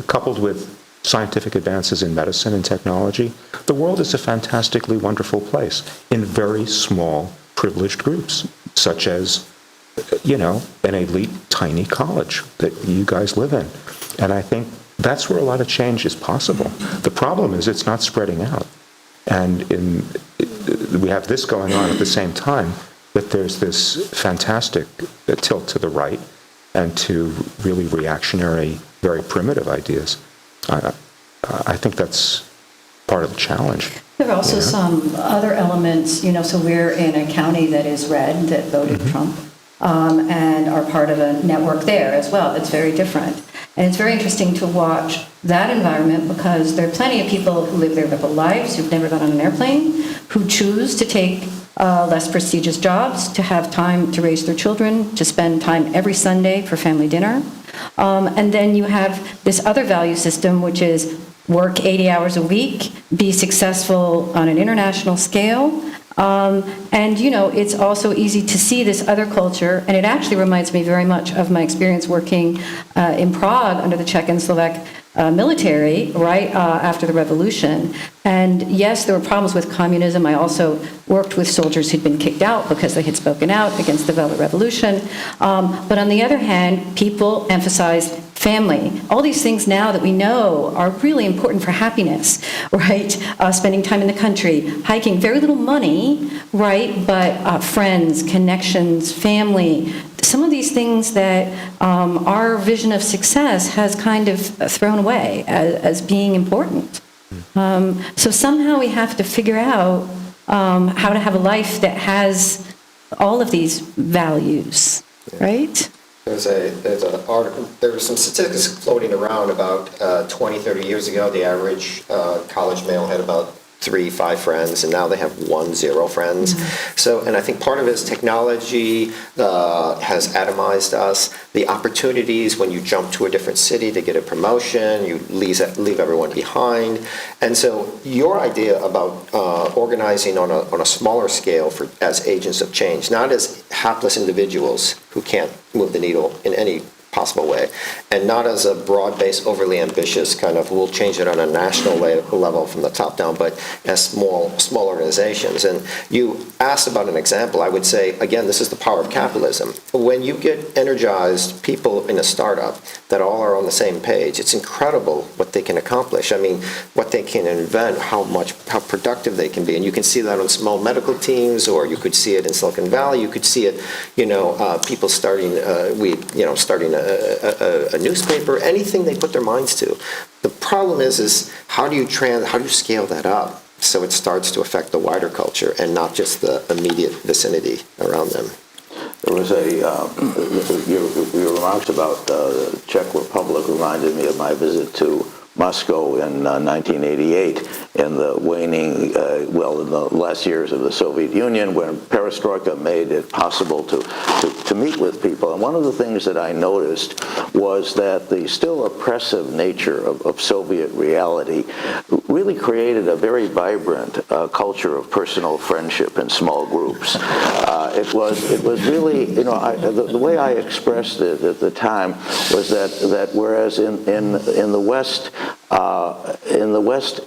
coupled with scientific advances in medicine and technology, the world is a fantastically wonderful place in very small, privileged groups, such as, an elite, tiny college that you guys live in. And I think that's where a lot of change is possible. The problem is it's not spreading out. And we have this going on at the same time, that there's this fantastic tilt to the right and to really reactionary, very primitive ideas. I think that's part of the challenge.
There are also some other elements, so we're in a county that is red, that voted Trump, and are part of a network there as well that's very different. And it's very interesting to watch that environment because there are plenty of people who live their double lives, who've never got on an airplane, who choose to take less prestigious jobs, to have time to raise their children, to spend time every Sunday for family dinner. And then you have this other value system, which is work 80 hours a week, be successful on an international scale. And, it's also easy to see this other culture, and it actually reminds me very much of my experience working in Prague under the Czech and Slovak military right after the revolution. And yes, there were problems with communism. I also worked with soldiers who'd been kicked out because they had spoken out against the Velvet Revolution. But on the other hand, people emphasized family. All these things now that we know are really important for happiness, right? Spending time in the country, hiking, very little money, right? But friends, connections, family, some of these things that our vision of success has kind of thrown away as being important. So somehow we have to figure out how to have a life that has all of these values, right?
There were some statistics floating around about 20, 30 years ago. The average college male had about 3-5 friends, and now they have 1-0 friends. So, and I think part of it is technology has atomized us. The opportunities when you jump to a different city to get a promotion, you leave everyone behind. And so your idea about organizing on a smaller scale as agents of change, not as hapless individuals who can't move the needle in any possible way, and not as a broad-based, overly ambitious kind of, we'll change it on a national level from the top down, but as small organizations. And you asked about an example. I would say, again, this is the power of capitalism. When you get energized people in a startup that all are on the same page, it's incredible what they can accomplish. I mean, what they can invent, how productive they can be. And you can see that on small medical teams, or you could see it in Silicon Valley. You could see it, people starting a newspaper, anything they put their minds to. The problem is how do you scale that up so it starts to affect the wider culture and not just the immediate vicinity around them?
There was your remarks about the Czech Republic reminded me of my visit to Moscow in 1988, in the waning, in the last years of the Soviet Union, when perestroika made it possible to meet with people. And one of the things that I noticed was that the still oppressive nature of Soviet reality really created a very vibrant culture of personal friendship in small groups. It was really, the way I expressed it at the time was that whereas in the West,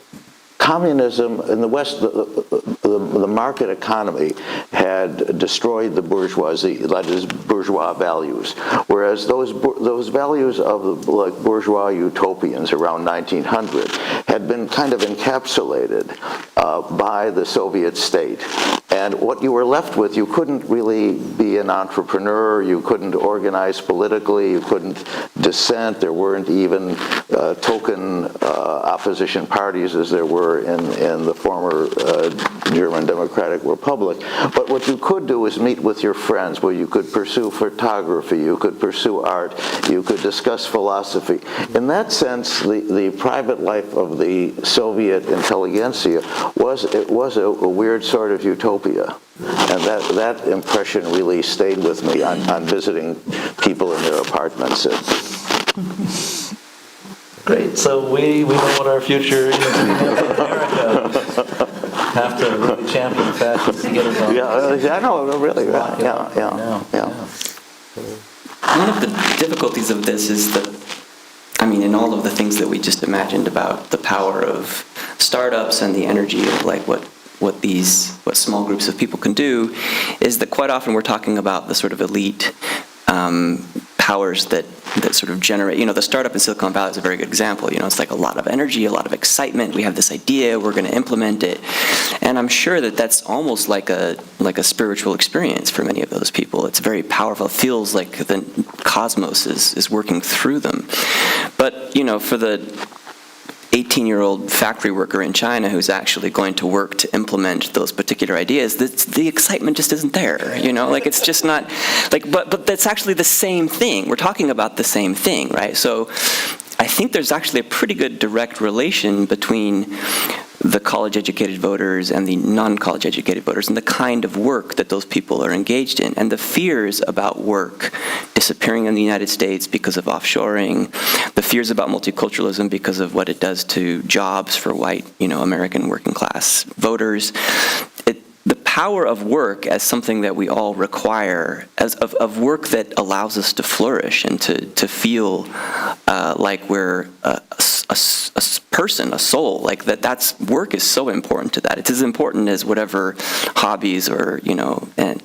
communism, in the West, the market economy had destroyed the bourgeoisie, that is, bourgeois values. Whereas those values of the bourgeois utopians around 1900 had been kind of encapsulated by the Soviet state. And what you were left with, you couldn't really be an entrepreneur, you couldn't organize politically, you couldn't dissent, there weren't even token opposition parties as there were in the former German Democratic Republic. But what you could do is meet with your friends, where you could pursue photography, you could pursue art, you could discuss philosophy. In that sense, the private life of the Soviet intelligentsia was a weird sort of utopia. And that impression really stayed with me on visiting people in their apartments.
Great, so we know what our future is in America. Have to really champion fashions to get us on.
Yeah, I know, really, yeah.
One of the difficulties of this is that, I mean, in all of the things that we just imagined about the power of startups and the energy of like what small groups of people can do, is that quite often we're talking about the sort of elite powers that sort of generate, the startup in Silicon Valley is a very good example. It's like a lot of energy, a lot of excitement. We have this idea, we're going to implement it. And I'm sure that that's almost like a spiritual experience for many of those people. It's very powerful. It feels like the cosmos is working through them. But, for the 18-year-old factory worker in China who's actually going to work to implement those particular ideas, the excitement just isn't there, it's just not, but that's actually the same thing. We're talking about the same thing, right? So I think there's actually a pretty good direct relation between the college-educated voters and the non-college educated voters and the kind of work that those people are engaged in, and the fears about work disappearing in the United States because of offshoring, the fears about multiculturalism because of what it does to jobs for white, American working class voters. The power of work as something that we all require, of work that allows us to flourish and to feel like we're a person, a soul, like that's work is so important to that. It's as important as whatever hobbies or and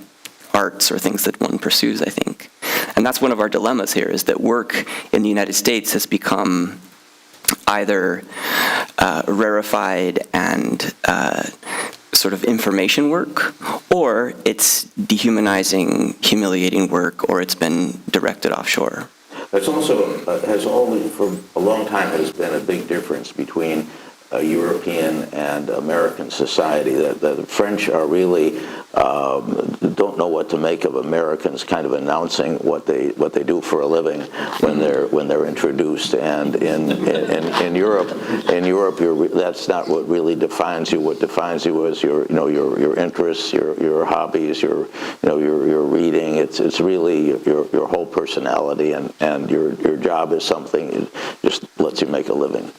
arts or things that one pursues, I think. And that's one of our dilemmas here, is that work in the United States has become either rarefied and sort of information work, or it's dehumanizing, humiliating work, or it's been directed offshore.
It's also, has always, for a long time, has been a big difference between European and American society. The French are really don't know what to make of Americans kind of announcing what they do for a living when they're introduced. And in Europe, that's not what really defines you. What defines you is your interests, your hobbies, your reading. It's really your whole personality, and your job is something that just lets you make a living.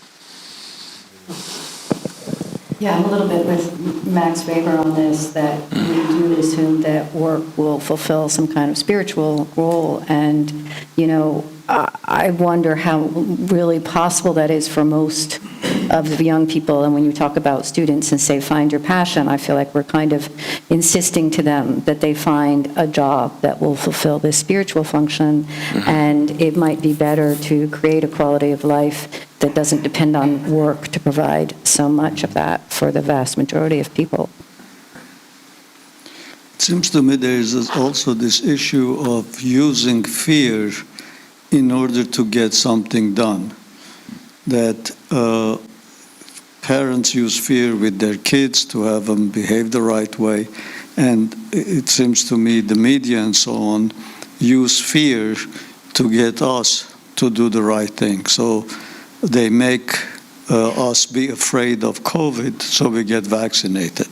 Yeah, I'm a little bit with Max Weber on this, that we do assume that work will fulfill some kind of spiritual role. And, I wonder how really possible that is for most of the young people. And when you talk about students and say, find your passion, I feel like we're kind of insisting to them that they find a job that will fulfill this spiritual function. Mm-hmm. And it might be better to create a quality of life that doesn't depend on work to provide so much of that for the vast majority of people.
It seems to me there is also this issue of using fear in order to get something done. That parents use fear with their kids to have them behave the right way. And it seems to me the media and so on use fear to get us to do the right thing. So they make us be afraid of COVID, so we get vaccinated.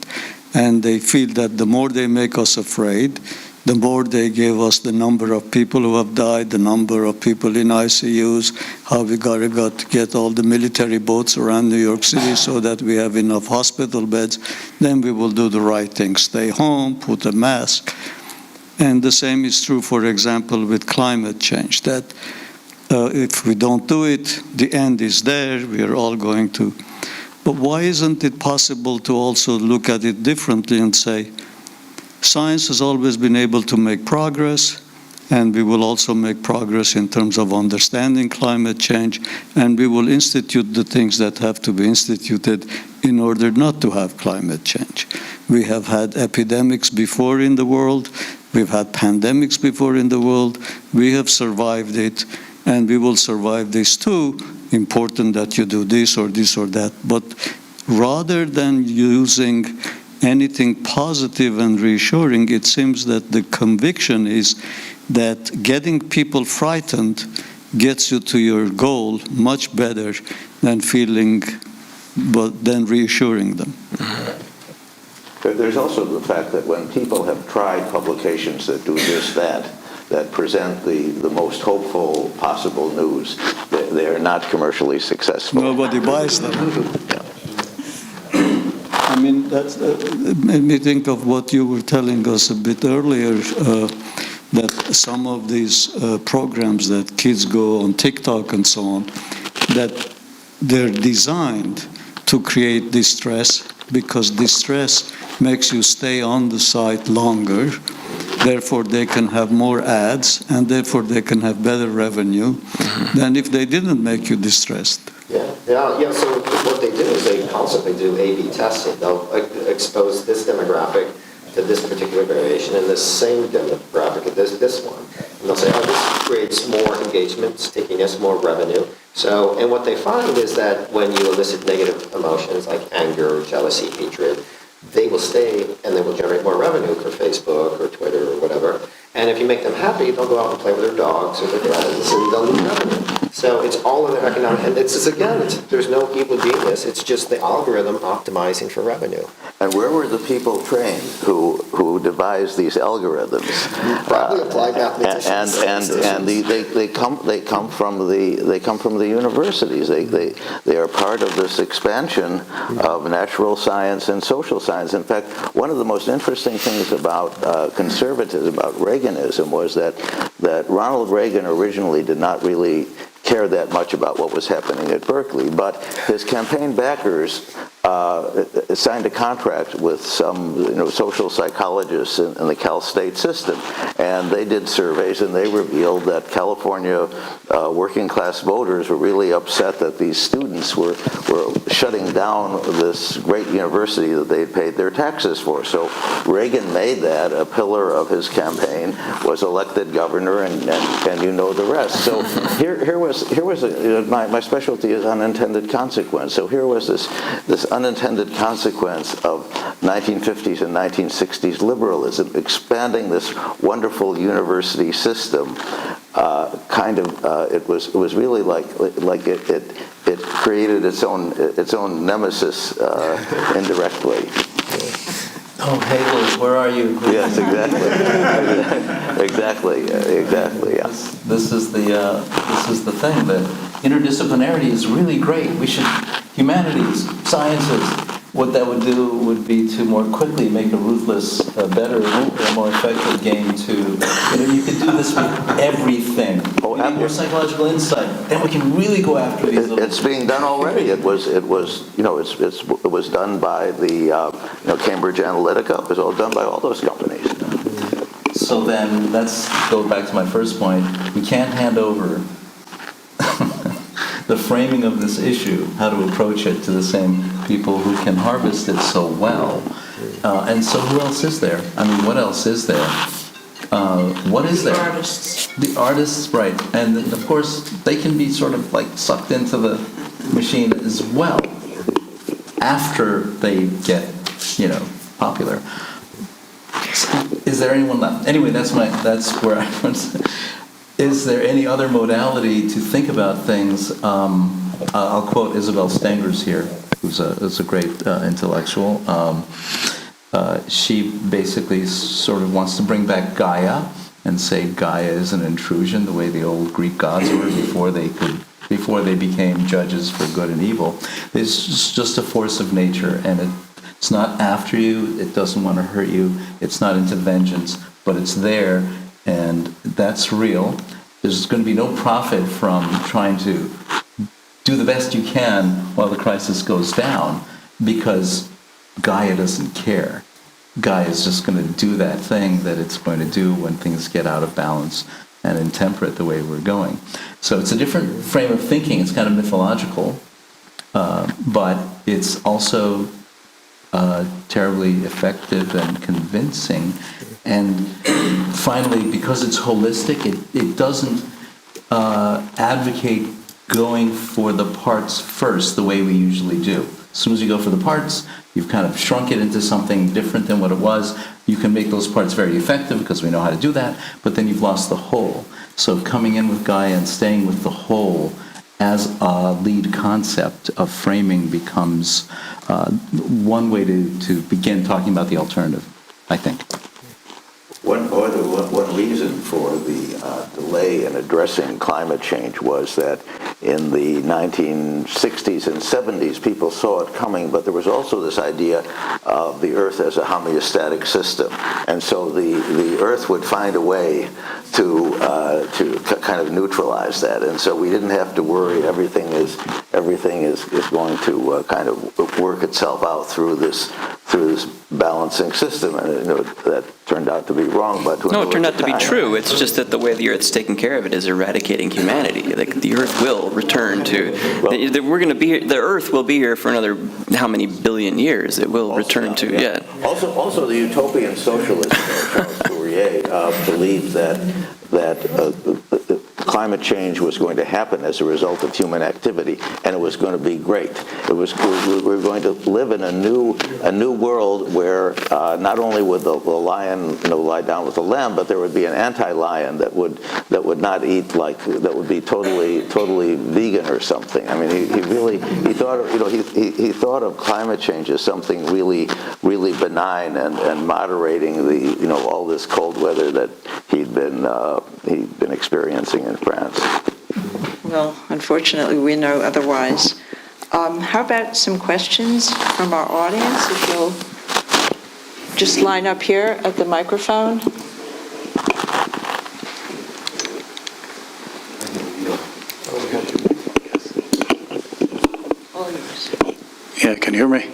And they feel that the more they make us afraid, the more they give us the number of people who have died, the number of people in ICUs, how we got to get all the military boats around New York City so that we have enough hospital beds. Then we will do the right thing, stay home, put a mask. And the same is true, for example, with climate change, that if we don't do it, the end is there, we are all going to. But why isn't it possible to also look at it differently and say, science has always been able to make progress, and we will also make progress in terms of understanding climate change, and we will institute the things that have to be instituted in order not to have climate change. We have had epidemics before in the world, we've had pandemics before in the world, we have survived it, and we will survive this too. Important that you do this or that. But rather than using anything positive and reassuring. It seems that the conviction is that getting people frightened gets you to your goal much better than than reassuring them.
There's also the fact that when people have tried publications that do just that present the most hopeful possible news, they are not commercially successful.
Nobody buys them. I mean, that made me think of what you were telling us a bit earlier, that some of these programs that kids go on TikTok and so on, that they're designed to create distress, because distress makes you stay on the site longer. Therefore, they can have more ads, and therefore they can have better revenue than if they didn't make you distressed.
Yeah. So what they do is they constantly do A/B testing. They'll expose this demographic to this particular variation and this same demographic to this one. And they'll say, oh, this creates more engagement, stickiness, more revenue. So, and what they find is that when you elicit negative emotions like anger, jealousy, hatred, they will stay and they will generate more revenue for Facebook or Twitter or whatever. And if you make them happy, they'll go out and play with their dogs or their friends, and they'll lose revenue. So it's all in their economic, and there's no evil genius. It's just the algorithm optimizing for revenue.
And where were the people trained who devised these algorithms?
Probably applied mathematicians.
And they come from the universities. They are part of this expansion of natural science and social science. In fact, one of the most interesting things about conservatism, about Reaganism, was that Ronald Reagan originally did not really care that much about what was happening at Berkeley, but his campaign backers signed a contract with some social psychologists in the Cal State system, and they did surveys, and they revealed that California working class voters were really upset that these students were shutting down this great university that they had paid their taxes for. So Reagan made that a pillar of his campaign, was elected governor, and you know the rest. So here was my specialty is unintended consequence. So here was this unintended consequence of 1950s and 1960s liberalism, expanding this wonderful university system. It was really like it created its own nemesis indirectly.
Oh, Hegel, where are you?
Yes, exactly. exactly. Yeah.
This is the thing, that interdisciplinarity is really great. Humanities, sciences, what that would do would be to more quickly make a ruthless, better, more effective game to, you could do this with everything. We need more psychological insight. Then we can really go after these little...
It's being done already. It was done by the Cambridge Analytica. It was all done by all those companies.
So then let's go back to my first point. We can't hand over the framing of this issue, how to approach it, to the same people who can harvest it so well. And so who else is there? I mean, what else is there? What is there? The artists, right. And of course, they can be sort of like sucked into the machine as well after they get, popular. Is there anyone left? Anyway, that's where I was. Is there any other modality to think about things? I'll quote Isabel Stengers here, who's a great intellectual. She basically sort of wants to bring back Gaia and say Gaia is an intrusion, the way the old Greek gods were before they became judges for good and evil. It's just a force of nature, and it's not after you. It doesn't want to hurt you. It's not into vengeance, but it's there. And that's real. There's going to be no profit from trying to do the best you can while the crisis goes down, because Gaia doesn't care. Gaia is just going to do that thing that it's going to do when things get out of balance and intemperate the way we're going. So it's a different frame of thinking. It's kind of mythological, but it's also terribly effective and convincing. And finally, because it's holistic, it doesn't advocate going for the parts first the way we usually do. As soon as you go for the parts, you've kind of shrunk it into something different than what it was. You can make those parts very effective because we know how to do that, but then you've lost the whole. So coming in with Gaia and staying with the whole as a lead concept of framing becomes one way to begin talking about the alternative, I think.
One reason for the delay in addressing climate change was that in the 1960s and 70s, people saw it coming, but there was also this idea of the Earth as a homeostatic system. And so the Earth would find a way to kind of neutralize that. And so we didn't have to worry everything is going to kind of work itself out through this balancing system. And that turned out to be wrong, but
No, it turned out to be true. It's just that the way the Earth's taking care of it is eradicating humanity. Like the Earth will return to. The Earth will be here for another how many billion years? It will return to. Yeah.
Also, the utopian socialist Charles Fourier believed that climate change was going to happen as a result of human activity, and it was going to be great. We were going to live in a new world where not only would the lion lie down with the lamb, but there would be an anti-lion that would not eat that would be totally vegan or something. I mean, he thought of climate change as something really benign and moderating all this cold weather that he'd been experiencing in France.
Well, unfortunately, we know otherwise. How about some questions from our audience? If you'll just line up here at the microphone.
Yeah, can you hear me?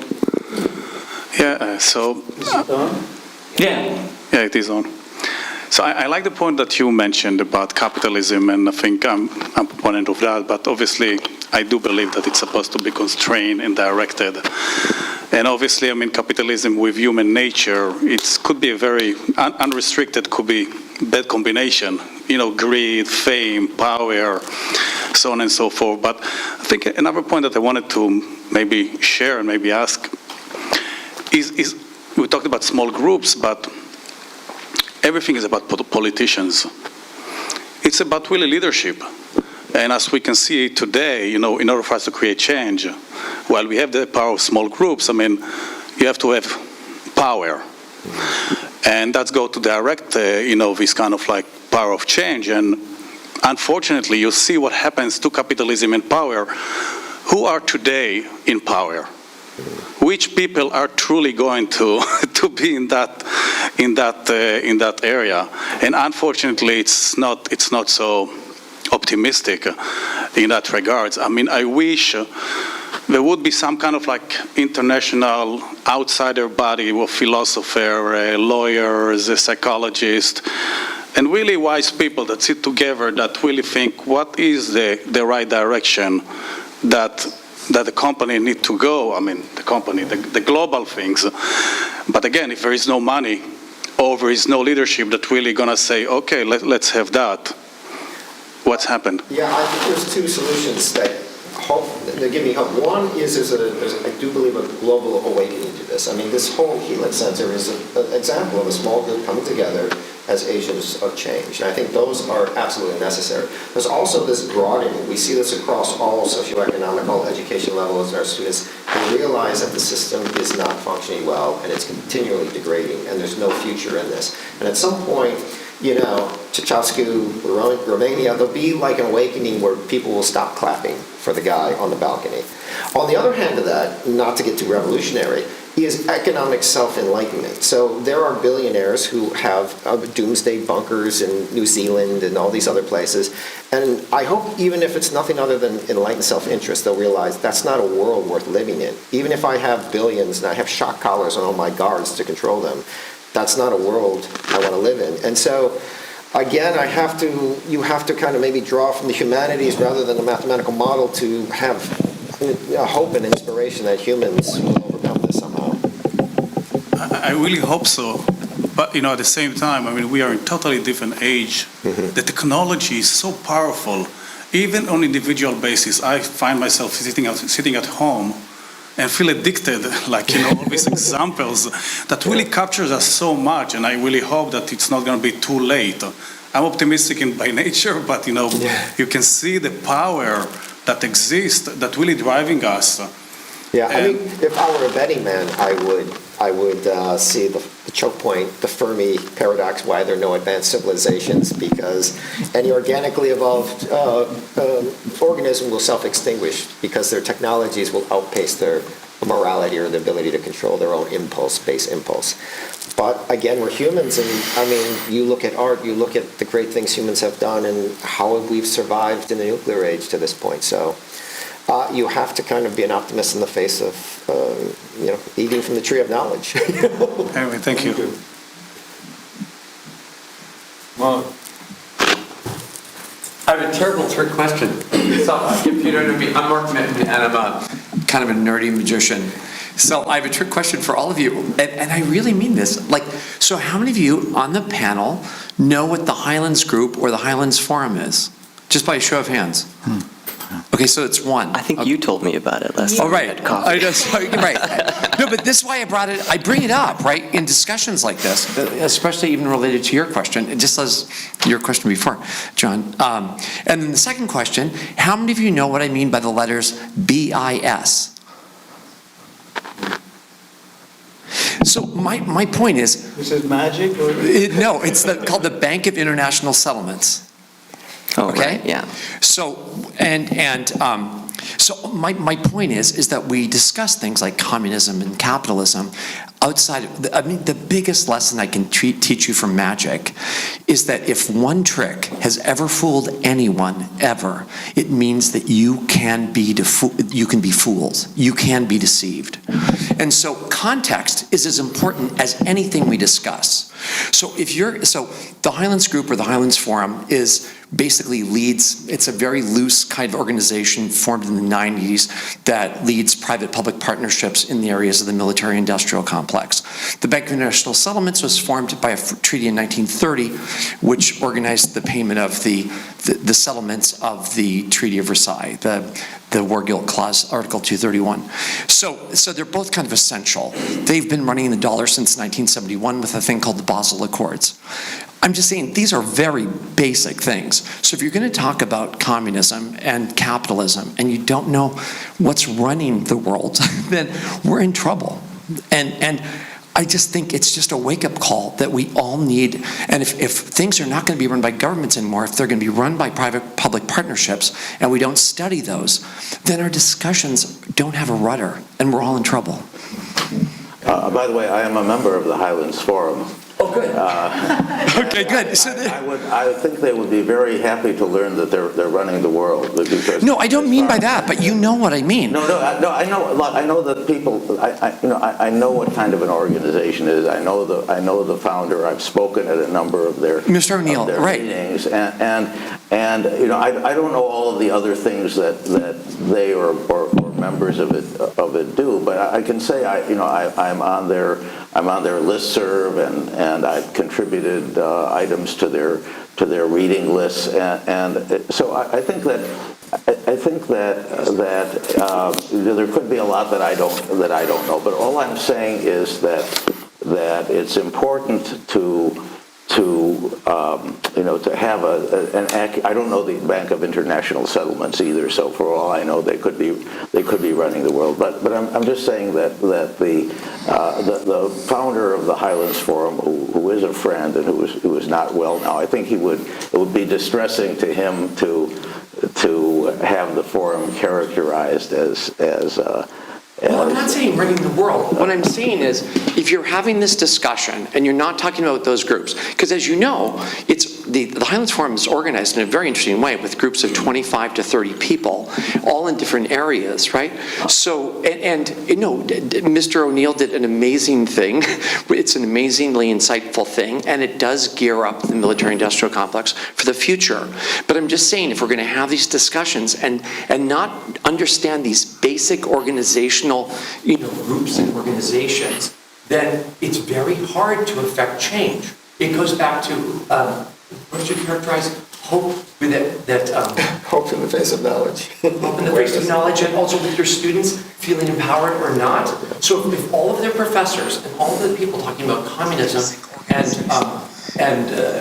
Yeah, Yeah, it is on. So I like the point that you mentioned about capitalism, and I think I'm a proponent of that, but obviously I do believe that it's supposed to be constrained and directed. And obviously, I mean, capitalism with human nature, it could be a very unrestricted, could be bad combination, greed, fame, power, so on and so forth. But I think another point that I wanted to maybe share and maybe ask is we talked about small groups, but everything is about politicians. It's about really leadership. And as we can see today, in order for us to create change, while we have the power of small groups, I mean, you have to have power. And that's go to direct, this kind of like power of change. And unfortunately, you see what happens to capitalism and power. Who are today in power? Which people are truly going to be in that area? And unfortunately, it's not so optimistic in that regards. I mean, I wish there would be some kind of like international outsider body of philosopher, lawyers, psychologists, and really wise people that sit together that really think what is the right direction that the company need to go. I mean, the global things. But again, if there is no money or there is no leadership that really gonna say, okay, let's have that, what's happened?
Yeah, I think there's two solutions that give me hope. One is I do believe a global awakening to this. I mean, this whole Helix Center is an example of a small group coming together as agents of change. And I think those are absolutely necessary. There's also this broadening. We see this across all socioeconomic education levels. Our students can realize that the system is not functioning well and it's continually degrading and there's no future in this. And at some point, Ceausescu, Romania, there'll be like an awakening where people will stop clapping for the guy on the balcony. On the other hand of that, not to get too revolutionary, is economic self-enlightenment. So there are billionaires who have doomsday bunkers in New Zealand and all these other places. And I hope even if it's nothing other than enlightened self-interest, they'll realize that's not a world worth living in. Even if I have billions and I have shock collars on all my guards to control them, that's not a world I want to live in. And so, again, you have to kind of maybe draw from the humanities rather than a mathematical model to have hope and inspiration that humans will overcome this somehow.
I really hope so. But, at the same time, I mean, we are in a totally different age. Mm-hmm. The technology is so powerful. Even on individual basis, I find myself sitting at home and feel addicted, like, all these examples that really captures us so much, and I really hope that it's not going to be too late. I'm optimistic by nature, but, you can see the power that exists that really driving us.
Yeah, I mean, if I were a betting man, I would see the choke point, the Fermi paradox, why there are no advanced civilizations, because any organically evolved organism will self-extinguish because their technologies will outpace their morality or the ability to control their own base impulse. But again, we're humans, and I mean, you look at art, you look at the great things humans have done and how we've survived in the nuclear age to this point. So you have to kind of be an optimist in the face of, eating from the tree of knowledge.
Anyway, thank you.
Well, I have a terrible trick question. So, if you don't know me, I'm Mark Minton, and I'm a kind of a nerdy magician. So I have a trick question for all of you, and I really mean this. So how many of you on the panel know what the Highlands Group or the Highlands Forum is? Just by a show of hands. Okay, so it's one.
I think you told me about it last time.
Oh, right.
Coffee.
Right. No, but this is why I bring it up, right, in discussions like this, especially even related to your question, just as your question before, John. And then the second question, how many of you know what I mean by the letters BIS? So my point is...
This is magic? Or?
No, it's called the Bank of International Settlements.
Oh,
Okay?
right, yeah.
So, so my point is that we discuss things like communism and capitalism outside of, the biggest lesson I can teach you from magic is that if one trick has ever fooled anyone, ever, it means that you can be fooled. You can be deceived. And so context is as important as anything we discuss. So the Highlands Group or the Highlands Forum basically leads, it's a very loose kind of organization formed in the 90s that leads private-public partnerships in the areas of the military-industrial complex. The Bank of International Settlements was formed by a treaty in 1930, which organized the payment of the settlements of the Treaty of Versailles, the War Guilt Clause, Article 231. So they're both kind of essential. They've been running the dollar since 1971 with a thing called the Basel Accords. I'm just saying these are very basic things. So if you're going to talk about communism and capitalism and you don't know what's running the world, then we're in trouble. And I just think it's just a wake-up call that we all need. And if things are not going to be run by governments anymore, if they're going to be run by private-public partnerships, and we don't study those, then our discussions don't have a rudder, and we're all in trouble.
By the way, I am a member of the Highlands Forum.
Oh, good. Okay, good. So
I think they would be very happy to learn that they're running the world. Because
no, I don't mean by that, but you know what I mean.
No, I know that people. I know what kind of an organization it is. I know the founder. I've spoken at a number of their
Mr. O'Neill, right?
Meetings, and I don't know all of the other things that they or members of it do, but I can say I'm on their listserv and I've contributed items to their reading lists, and so I think that there could be a lot that I don't know, but all I'm saying is that it's important to have I don't know the Bank of International Settlements either, so for all I know they could be running the world, but I'm just saying that the founder of the Highlands Forum, who is a friend and who is not well now, I think it would be distressing to him to have the forum characterized as
well, I'm not saying running the world. What I'm saying is, if you're having this discussion and you're not talking about those groups, because as you know, it's the Highlands Forum is organized in a very interesting way with groups of 25 to 30 people, all in different areas, right? So, and Mr. O'Neill did an amazing thing. It's an amazingly insightful thing, and it does gear up the military-industrial complex for the future. But I'm just saying, if we're going to have these discussions and not understand these basic organizational groups and organizations, then it's very hard to affect change. It goes back to what you characterize hope
Hope in the face of knowledge.
Hope in the face of knowledge, and also with your students feeling empowered or not. So if all of their professors and all of the people talking about communism and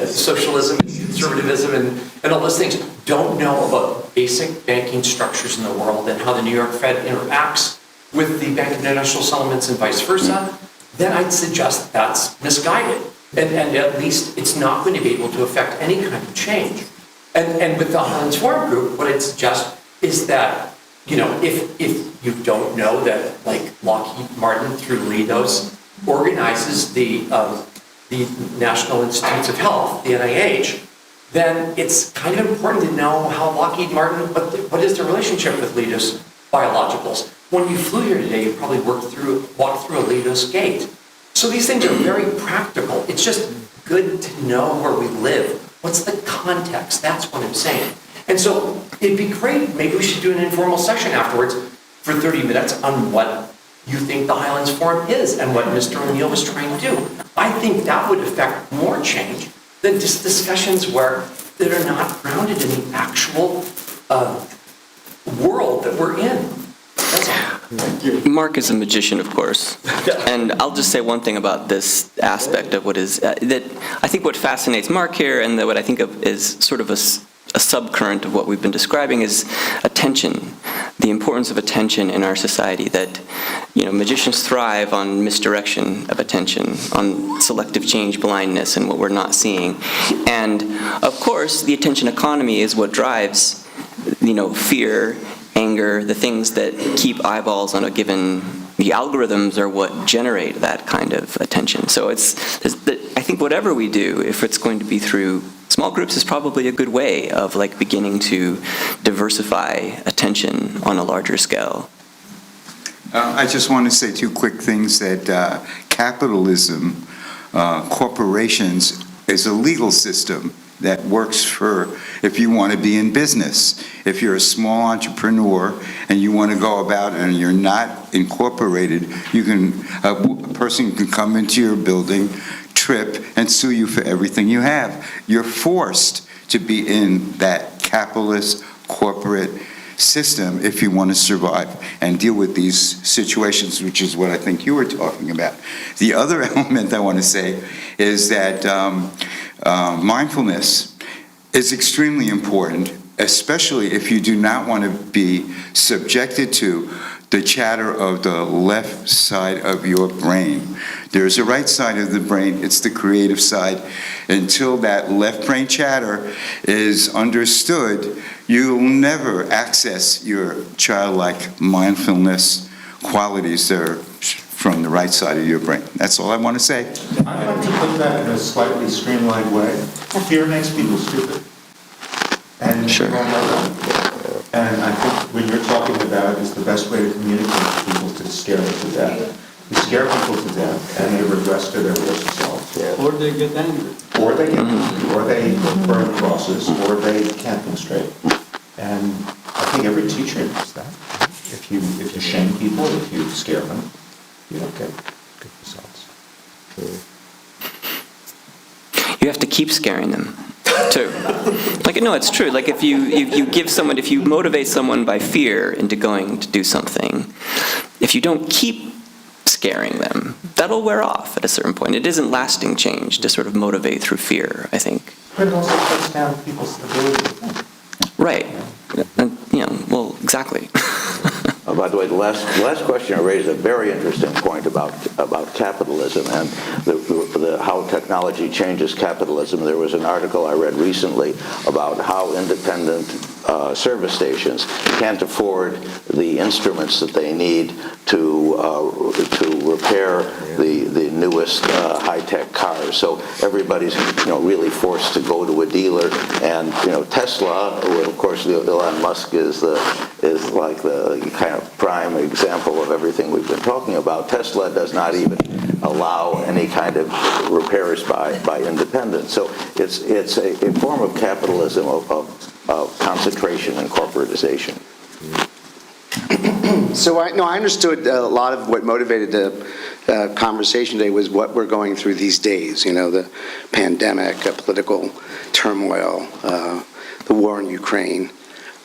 socialism and conservatism and all those things don't know about basic banking structures in the world and how the New York Fed interacts with the Bank of International Settlements and vice versa, then I'd suggest that's misguided. And at least it's not going to be able to affect any kind of change. And with the Highlands Forum Group, what I'd suggest is that, if you don't know that, like, Lockheed Martin through Leidos organizes the National Institutes of Health, the NIH, then it's kind of important to know how Lockheed Martin, what is the relationship with Leidos Biologicals. When you flew here today, you probably walked through a Leidos gate. So these things are very practical. It's just good to know where we live. What's the context? That's what I'm saying. And so it'd be great. Maybe we should do an informal session afterwards for 30 minutes on what you think the Highlands Forum is and what Mr. O'Neill was trying to do. I think that would affect more change than just discussions that are not grounded in the actual world that we're in. That's all.
Mark is a magician, of course. And I'll just say one thing about this aspect of what is, that I think what fascinates Mark here, and that what I think of is sort of a subcurrent of what we've been describing, is attention, the importance of attention in our society, that, magicians thrive on misdirection of attention, on selective change blindness and what we're not seeing. And of course, the attention economy is what drives, fear, anger, the things that keep eyeballs on a given, the algorithms are what generate that kind of attention. So I think whatever we do, if it's going to be through small groups, is probably a good way of beginning to diversify attention on a larger scale.
I just want to say two quick things, that capitalism, corporations, is a legal system that works for if you want to be in business. If you're a small entrepreneur and you want to go about and you're not incorporated, a person can come into your building, trip, and sue you for everything you have. You're forced to be in that capitalist corporate system if you want to survive and deal with these situations, which is what I think you were talking about. The other element I want to say is that mindfulness is extremely important, especially if you do not want to be subjected to the chatter of the left side of your brain. There's a right side of the brain, it's the creative side. Until that left brain chatter is understood, you'll never access your childlike mindfulness qualities that are from the right side of your brain. That's all I want to say.
I'd like to put that in a slightly streamlined way. Fear makes people stupid. And
Sure.
And I think when you're talking about is the best way to communicate to people to scare them to death. You scare people to death and they regress to their worst selves.
Yeah.
Or they get angry.
Or they get angry, or they burn crosses, or they can't think straight. And I think every teacher knows that. If you shame people, if you scare them, you don't get good results.
You have to keep scaring them, too. No, it's true. If you motivate someone by fear into going to do something, if you don't keep scaring them, that'll wear off at a certain point. It isn't lasting change to sort of motivate through fear, I think.
But it also cuts down people's ability to think.
Right. Well, exactly.
By the way, the last question raised a very interesting point about capitalism and how technology changes capitalism. There was an article I read recently about how independent service stations can't afford the instruments that they need to repair the newest high-tech cars. So everybody's really forced to go to a dealer, and Tesla, well, of course, Elon Musk is like the kind of prime example of everything we've been talking about. Tesla does not even allow any kind of repairs by independents. So it's a form of capitalism of concentration and corporatization.
So I understood a lot of what motivated the conversation today was what we're going through these days, the pandemic, political turmoil, the war in Ukraine.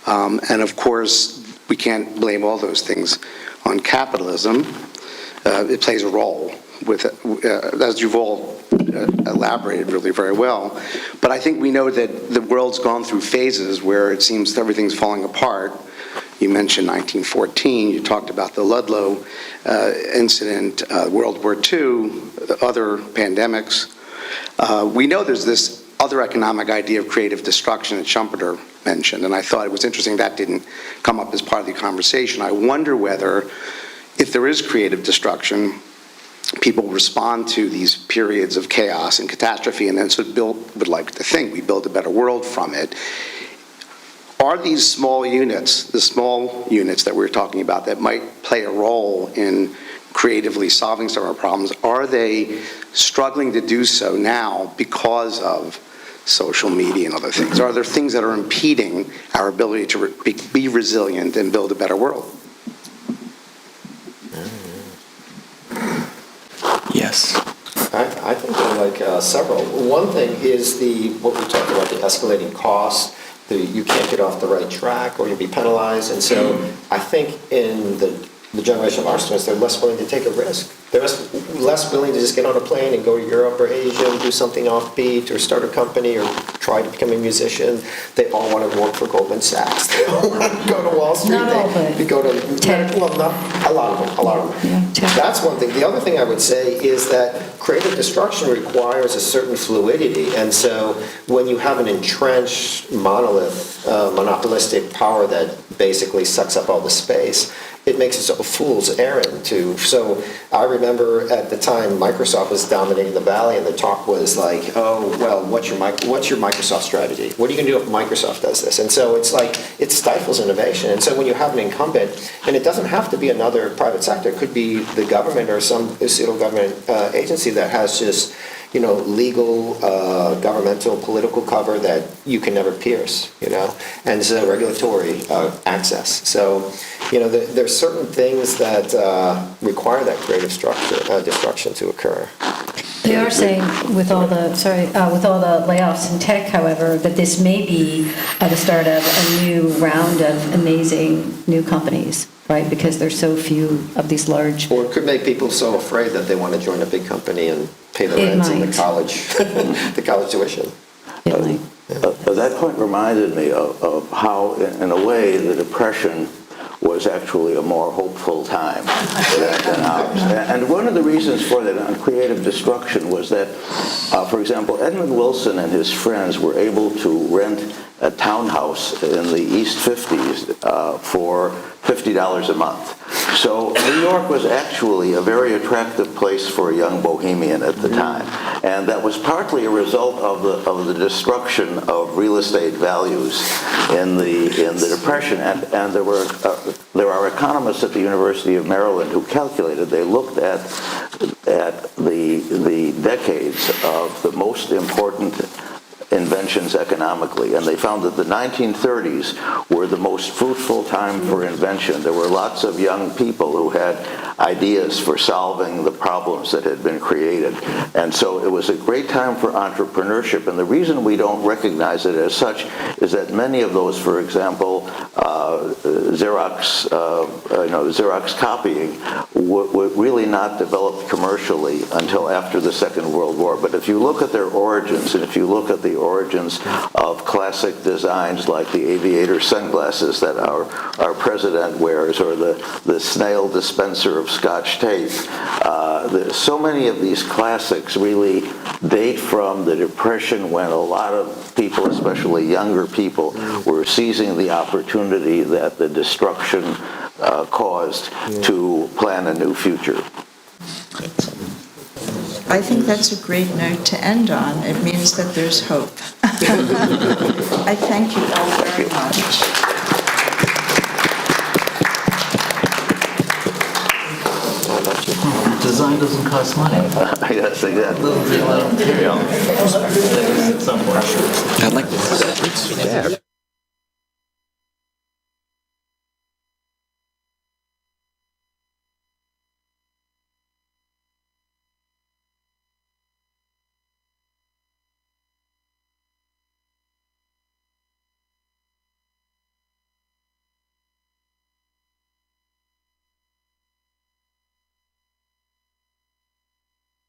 And of course, we can't blame all those things on capitalism. It plays a role, as you've all elaborated really very well. But I think we know that the world's gone through phases where it seems everything's falling apart. You mentioned 1914, you talked about the Ludlow incident, World War II, other pandemics. We know there's this other economic idea of creative destruction that Schumpeter mentioned, and I thought it was interesting that didn't come up as part of the conversation. I wonder whether, if there is creative destruction, people respond to these periods of chaos and catastrophe, and then would like to think we build a better world from it. Are these small units, the small units that we're talking about that might play a role in creatively solving some of our problems, are they struggling to do so now because of social media and other things? Are there things that are impeding our ability to be resilient and build a better world?
Yes.
I think there are like several. One thing is what we talked about, the escalating costs. You can't get off the right track or you'll be penalized. And so I think in the generation of our students, they're less willing to take a risk. They're less willing to just get on a plane and go to Europe or Asia and do something offbeat or start a company or try to become a musician. They all want to work for Goldman Sachs. They all want to go to Wall Street.
Not all, but
they go to
tech.
well, not a lot of them.
Yeah, tech.
That's one thing. The other thing I would say is that creative destruction requires a certain fluidity. And so when you have an entrenched monolith, monopolistic power that basically sucks up all the space, it makes it a fool's errand to. So I remember at the time Microsoft was dominating the valley, and the talk was like, "Oh, well, what's your Microsoft strategy? What are you going to do if Microsoft does this?" And so it's like it stifles innovation. And so when you have an incumbent, and it doesn't have to be another private sector, it could be the government or some pseudo-government agency that has just legal, governmental, political cover that you can never pierce, and so regulatory access. So, there's certain things that require that creative destruction to occur.
They are saying with all the layoffs in tech, however, that this may be the start of a new round of amazing new companies, right? Because there's so few of these large.
Or it could make people so afraid that they want to join a big company and pay the rent and the college tuition.
That point reminded me of how, in a way, the Depression was actually a more hopeful time than ours. And one of the reasons for that on creative destruction was that, for example, Edmund Wilson and his friends were able to rent a townhouse in the East 50s for $50 a month. So New York was actually a very attractive place for a young bohemian at the time. And that was partly a result of the destruction of real estate values in the Depression. And there are economists at the University of Maryland who calculated, they looked at the decades of the most important inventions economically, and they found that the 1930s were the most fruitful time for invention. There were lots of young people who had ideas for solving the problems that had been created, and so it was a great time for entrepreneurship. And the reason we don't recognize it as such is that many of those, for example, Xerox copying, were really not developed commercially until after the Second World War. But if you look at their origins, and if you look at the origins of classic designs like the aviator sunglasses that our president wears, or the snail dispenser of Scotch tape, so many of these classics really date from the Depression, when a lot of people, especially younger people, were seizing the opportunity that the destruction caused to plan a new future.
I think that's a great note to end on. It means that there's hope. I thank you all very much.
Design doesn't cost money.
Yes, exactly.
Little material.
I'd like to